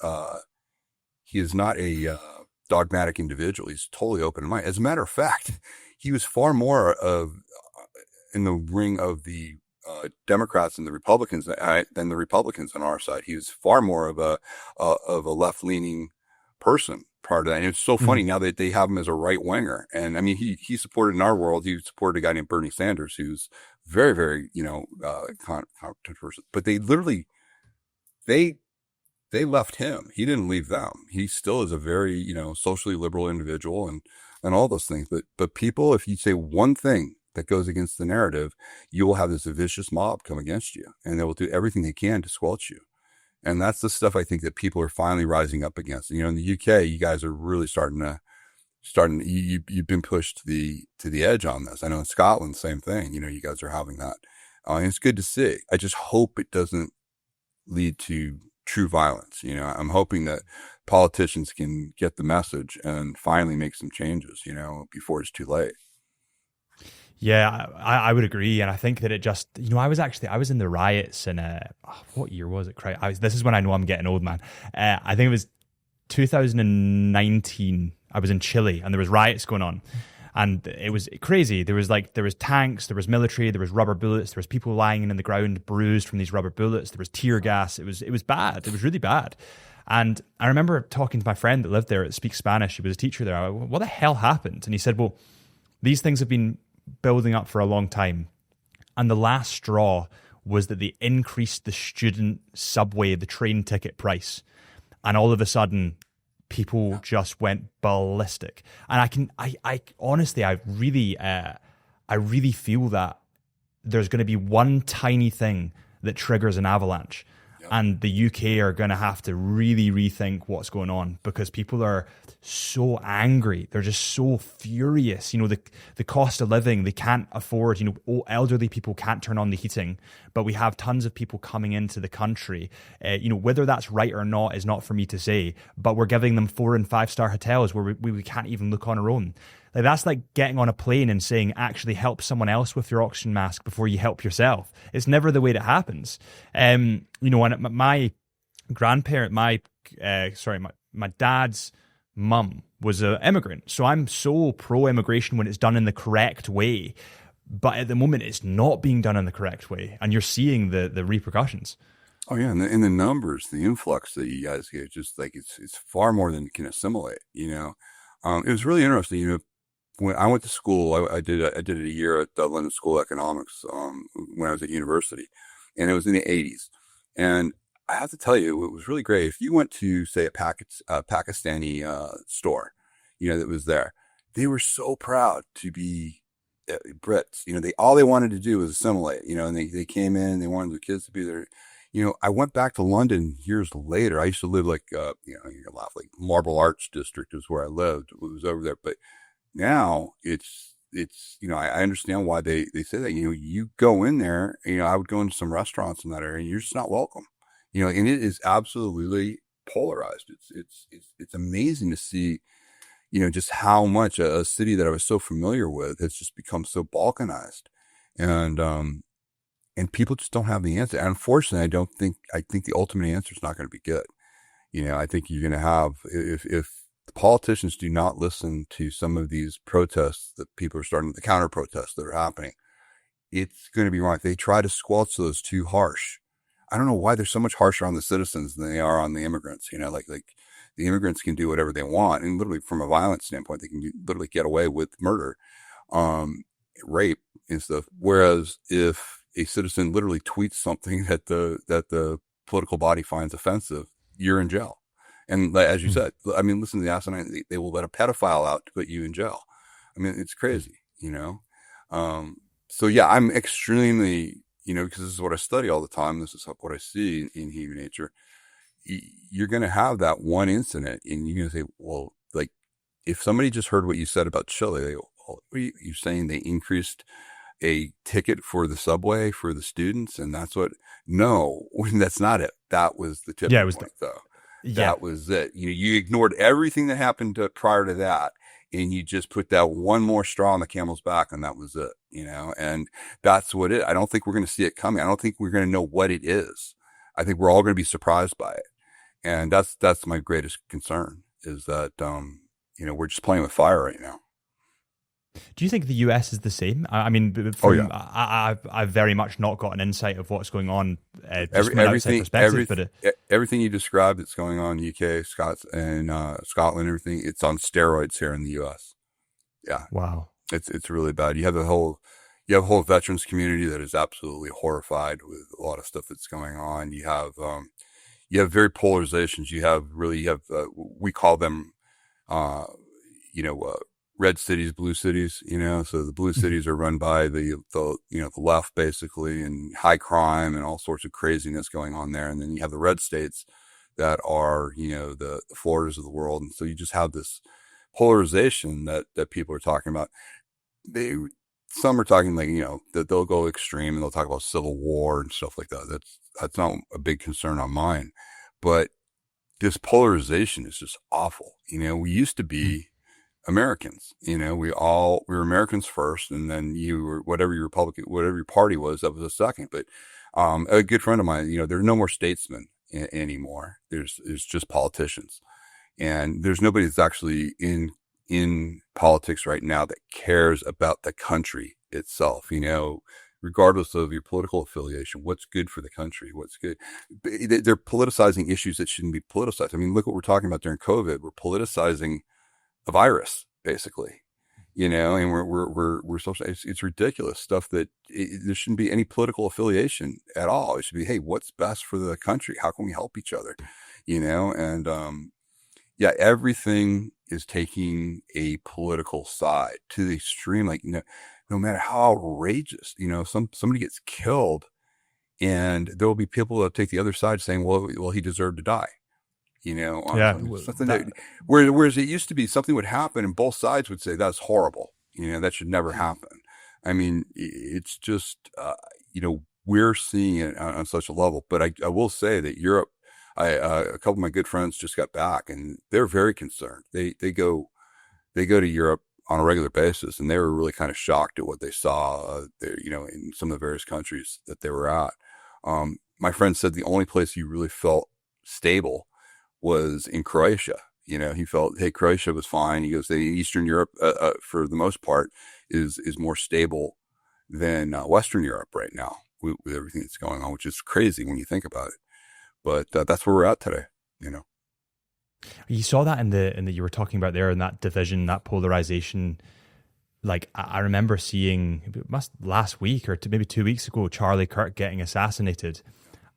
dogmatic individual. He's totally open minded. As a matter of fact, he was far more in the ring of the Democrats and the Republicans than the Republicans on our side. He was far more of a left leaning person. Part of that. And it's so funny now that they have him as a right winger. And I mean, he supported in our world, he supported a guy named Bernie Sanders, who's very, very, controversial, but they literally, they left him. He didn't leave them. He still is a very, socially liberal individual and all those things. But people, if you say one thing that goes against the narrative, you will have this vicious mob come against you and they will do everything they can to squelch you. And that's the stuff I think that people are finally rising up against. In the UK, you guys are really you've been pushed to the edge on this. I know in Scotland, same thing, you guys are having that. And it's good to see. I just hope it doesn't lead to true violence. I'm hoping that politicians can get the message and finally make some changes, before it's too late. Yeah, I would agree. And I think that it just, I was in the riots in, what year was it? This is when I know I'm getting old, man. I think it was 2019. I was in Chile and there was riots going on and it was crazy. There was tanks, there was military, there was rubber bullets, there was people lying in the ground, bruised from these rubber bullets. There was tear gas. It was bad. It was really bad. And I remember talking to my friend that lived there that speaks Spanish. He was a teacher there. I went, what the hell happened? And he said, well, these things have been building up for a long time. And the last straw was that they increased the student subway, the train ticket price. And all of a sudden, people just went ballistic. And I honestly, I really feel that there's going to be one tiny thing that triggers an avalanche. And the UK are going to have to really rethink what's going on, because people are so angry. They're just so furious. The cost of living, they can't afford, elderly people can't turn on the heating, but we have tons of people coming into the country. Whether that's right or not is not for me to say, but we're giving them 4 and 5 star hotels where we can't even look on our own. Like, that's like getting on a plane and saying, actually help someone else with your oxygen mask before you help yourself. It's never the way that happens. And my grandparent, my dad's mum was an immigrant. So I'm so pro-immigration when it's done in the correct way. But at the moment, it's not being done in the correct way. And you're seeing the repercussions. Oh yeah, and the numbers, the influx that you guys get, just like it's far more than you can assimilate. It was really interesting. When I went to school, I did a year at the London School of Economics when I was at university, and it was in the 80s. And I have to tell you, it was really great. If you went to, say, a Pakistani store, that was there, they were so proud to be Brits. All they wanted to do was assimilate. And they came in, they wanted their kids to be there. I went back to London years later. I used to live like you're gonna laugh, like Marble Arch District is where I lived. It was over there, but now it's I understand why they say that. You go in there, I would go into some restaurants in that area and you're just not welcome. And it is absolutely polarized. It's amazing to see, just how much a city that I was so familiar with has just become so balkanized. And people just don't have the answer. And unfortunately, I think the ultimate answer is not going to be good. I think you're going to have, if the politicians do not listen to some of these protests that people are starting, the counter protests that are happening, it's going to be wrong. If they try to squelch those too harsh, I don't know why they're so much harsher on the citizens than they are on the immigrants. Like the immigrants can do whatever they want. And literally from a violent standpoint, they can literally get away with murder, rape and stuff. Whereas if a citizen literally tweets something that the political body finds offensive, you're in jail. And as you said, listen to the asinine, they will let a pedophile out to put you in jail. It's crazy, So yeah, I'm extremely, because this is what I study all the time. This is what I see in human nature. You're going to have that one incident and you're going to say, well, like if somebody just heard what you said about Chile, they go, well, you're saying they increased a ticket for the subway for the students, and no, that's not it. That was the tipping point, though. Yeah. That was it. You ignored everything that happened prior to that, and you just put that one more straw on the camel's back, and that was it. And that's what it. I don't think we're going to see it coming. I don't think we're going to know what it is. I think we're all going to be surprised by it, and that's my greatest concern is that we're just playing with fire right now. Do you think the US is the same? I've very much not got an insight of what's going on just from an outside perspective. Everything you described that's going on in the UK, Scotland, everything, it's on steroids here in the US. Yeah. Wow. It's really bad. You have a whole veterans community that is absolutely horrified with a lot of stuff that's going on. You have very polarizations. We call them, red cities, blue cities, so the blue cities are run by the left basically, and high crime and all sorts of craziness going on there. And then you have the red states that are, the Floridas of the world. And so you just have this polarization that people are talking about. Some are talking like, that they'll go extreme and they'll talk about civil war and stuff like that. That's not a big concern on mine, but this polarization is just awful. We used to be Americans, we were Americans first, and then you were whatever your party was, that was a second. But a good friend of mine, there are no more statesmen anymore. There's just politicians, and there's nobody that's actually in politics right now that cares about the country itself. Regardless of your political affiliation, what's good for the country, what's good. They're politicizing issues that shouldn't be politicized. Look what we're talking about during COVID. We're politicizing a virus, basically, and we're social. It's ridiculous stuff that there shouldn't be any political affiliation at all. It should be, hey, what's best for the country? How can we help each other? And everything is taking a political side to the extreme. Like, no matter how outrageous, somebody gets killed And there will be people that take the other side saying, well, he deserved to die. Yeah, Something whereas it used to be something would happen and both sides would say that's horrible. That should never happen. I mean, it's just, we're seeing it on such a level, but I will say that Europe, a couple of my good friends just got back and they're very concerned. They go to Europe on a regular basis, and they were really kind of shocked at what they saw, in some of the various countries that they were at. My friend said the only place he really felt stable was in Croatia. He felt, hey, Croatia was fine. He goes, Eastern Europe, for the most part, is more stable than Western Europe right now with everything that's going on, which is crazy when you think about it. But that's where we're at today. You saw that in the you were talking about there in that division, that polarization. Like I remember seeing, it must last week or maybe 2 weeks ago, Charlie Kirk getting assassinated.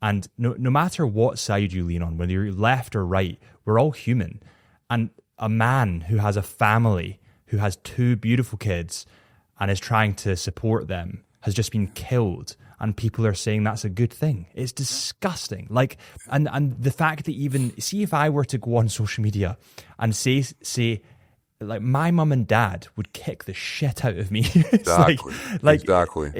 And no matter what side you lean on, whether you're left or right, we're all human. And a man who has a family, who has 2 beautiful kids and is trying to support them, has just been killed. And people are saying that's a good thing. It's disgusting. Like, and the fact that even, see, if I were to go on social media and say, like, my mum and dad would kick the shit out of me. Exactly. Exactly.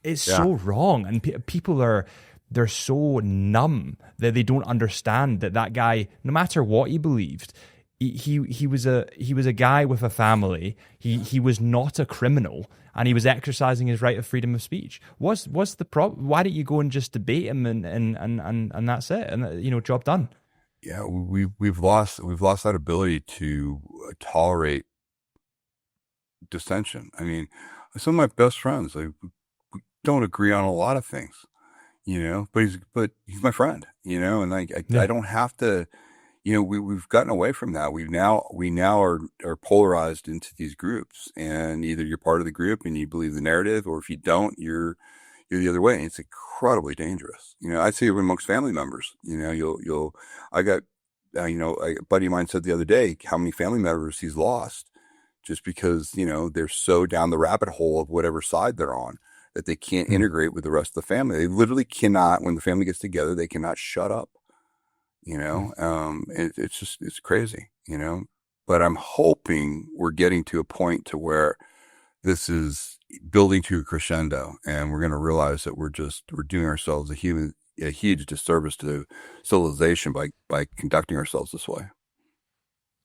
It's so wrong. And people they're so numb that they don't understand that guy, no matter what he believed, he was a guy with a family. He was not a criminal, and he was exercising his right of freedom of speech. What's the problem? Why don't you go and just debate him and that's it? And job done. Yeah, we've lost that ability to tolerate dissension. I mean, some of my best friends, we don't agree on a lot of things, but he's my friend, and I don't have to, we've gotten away from that. We now are polarized into these groups, and either you're part of the group and you believe the narrative, or if you don't, you're the other way. And it's incredibly dangerous. I see it amongst family members. I got, a buddy of mine said the other day how many family members he's lost just because, they're so down the rabbit hole of whatever side they're on that they can't integrate with the rest of the family. They literally cannot, when the family gets together, they cannot shut up, it's crazy, but I'm hoping we're getting to a point to where this is building to a crescendo, and we're going to realize that we're doing ourselves a huge disservice to civilization by conducting ourselves this way.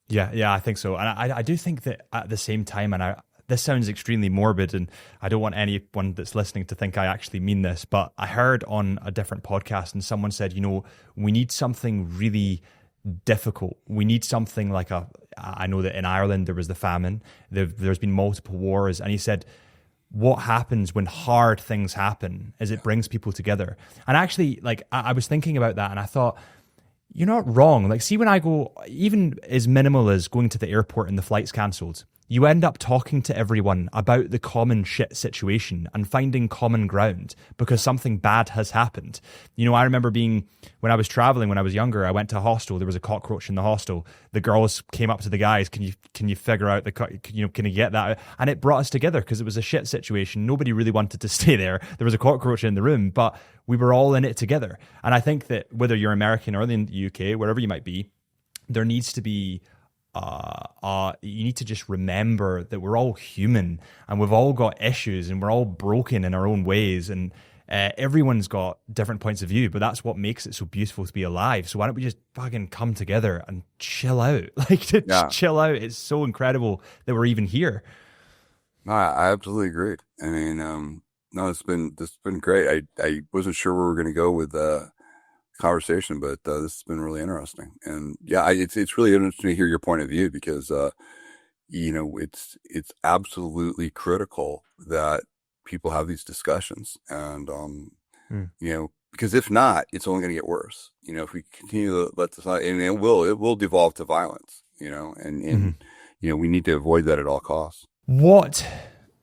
Yeah, I think so. And I do think that at the same time, and this sounds extremely morbid, and I don't want anyone that's listening to think I actually mean this, but I heard on a different podcast and someone said, we need something really difficult. We need something like I know that in Ireland there was the famine, there's been multiple wars, and he said, what happens when hard things happen is it brings people together. And actually, like, I was thinking about that, and I thought, you're not wrong. Like, see, when I go, even as minimal as going to the airport and the flight's cancelled, you end up talking to everyone about the common shit situation and finding common ground because something bad has happened. I remember when I was traveling, when I was younger, I went to a hostel. There was a cockroach in the hostel. The girls came up to the guys, can you figure out can you get that out? And it brought us together because it was a shit situation. Nobody really wanted to stay there. There was a cockroach in the room, but we were all in it together. And I think that whether you're American or in the UK, wherever you might be, there needs to be you need to just remember that we're all human and we've all got issues and we're all broken in our own ways, and everyone's got different points of view, but that's what makes it so beautiful to be alive. So why don't we just fucking come together and chill out? Chill out. It's so incredible that we're even here. No, I absolutely agree. I mean, no, this has been great. I wasn't sure where we were going to go with conversation, but this has been really interesting. And yeah, it's really interesting to hear your point of view because it's absolutely critical that people have these discussions, and because if not, it's only going to get worse. If we continue to let this, and it will devolve to violence. And we need to avoid that at all costs. What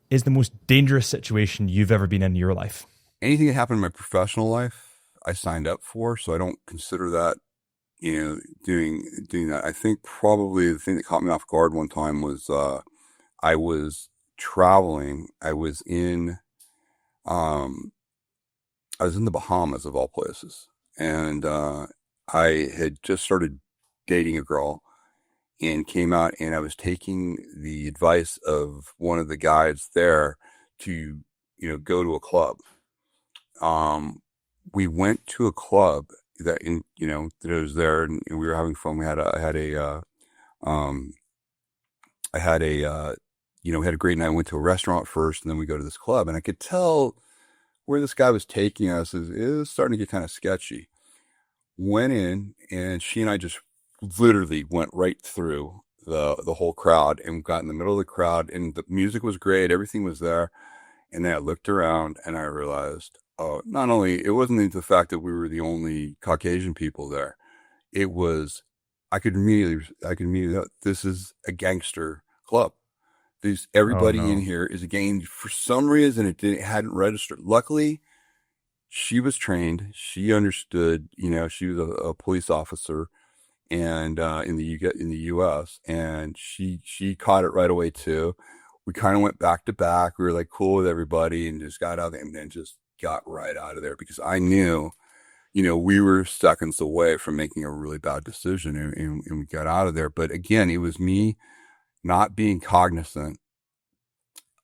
is the most dangerous situation you've ever been in your life? Anything that happened in my professional life, I signed up for, so I don't consider that, doing that. I think probably the thing that caught me off guard one time was I was traveling. I was in I was in the Bahamas of all places, and I had just started dating a girl and came out, and I was taking the advice of one of the guides there to, go to a club. We went to a club that that was there, and we were having fun. We had we had a great night. We went to a restaurant first, and then we go to this club, and I could tell where this guy was taking us is starting to get kind of sketchy. Went in, and she and I just literally went right through the whole crowd and got in the middle of the crowd, and the music was great. Everything was there. And then I looked around and I realized, not only, it wasn't the fact that we were the only Caucasian people there. It was, I could immediately, this is a gangster club. Everybody in here is a gang. For some reason, it hadn't registered. Luckily, she was trained. She understood, she was a police officer and in the U.S. and she caught it right away too. We kind of went back to back. We were like cool with everybody and just got out there and then just got right out of there because I knew, we were seconds away from making a really bad decision and we got out of there. But again, it was me not being cognizant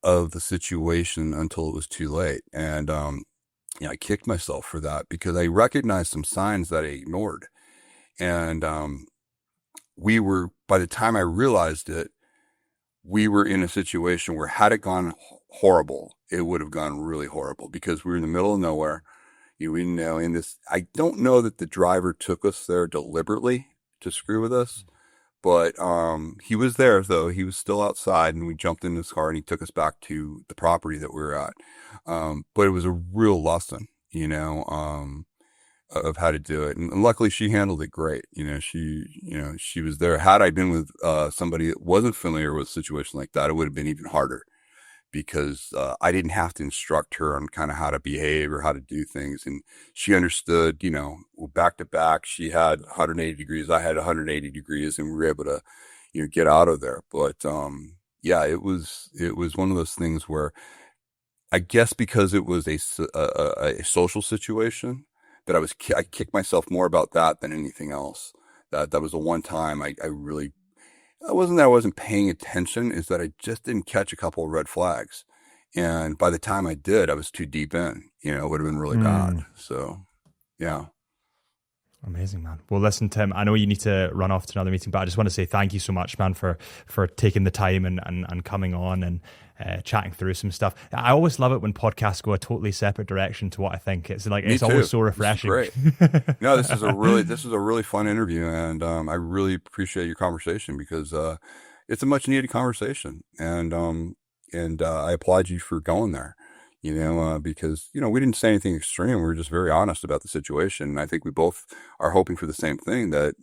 of the situation until it was too late. And, I kicked myself for that because I recognized some signs that I ignored. And by the time I realized it, we were in a situation where had it gone horrible, it would have gone really horrible because we were in the middle of nowhere. I don't know that the driver took us there deliberately to screw with us, but he was there though. He was still outside and we jumped in his car and he took us back to the property that we were at. But it was a real lesson, of how to do it. And luckily she handled it great. She was there. Had I been with somebody that wasn't familiar with a situation like that, it would have been even harder because I didn't have to instruct her on kind of how to behave or how to do things. And she understood, back to back, she had 180 degrees. I had 180 degrees and we were able to, get out of there. But it was one of those things where I guess because it was a social situation, that I kicked myself more about that than anything else. That was the one time I wasn't paying attention, is that I just didn't catch a couple of red flags. And by the time I did, I was too deep in, it would have been really bad. So, yeah. Amazing, man. Well, listen, Tim, I know you need to run off to another meeting, but I just want to say thank you so much, man, for taking the time and coming on and chatting through some stuff. I always love it when podcasts go a totally separate direction to what I think. It's like, it's always so refreshing. This is great. No, this is a really fun interview, and I really appreciate your conversation because it's a much needed conversation, and I applaud you for going there. Because, we didn't say anything extreme. We were just very honest about the situation. And I think we both are hoping for the same thing, that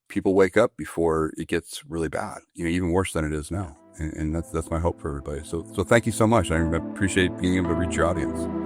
people wake up before it gets really bad, even worse than it is now. And that's my hope for everybody. So thank you so much. I appreciate being able to reach your audience.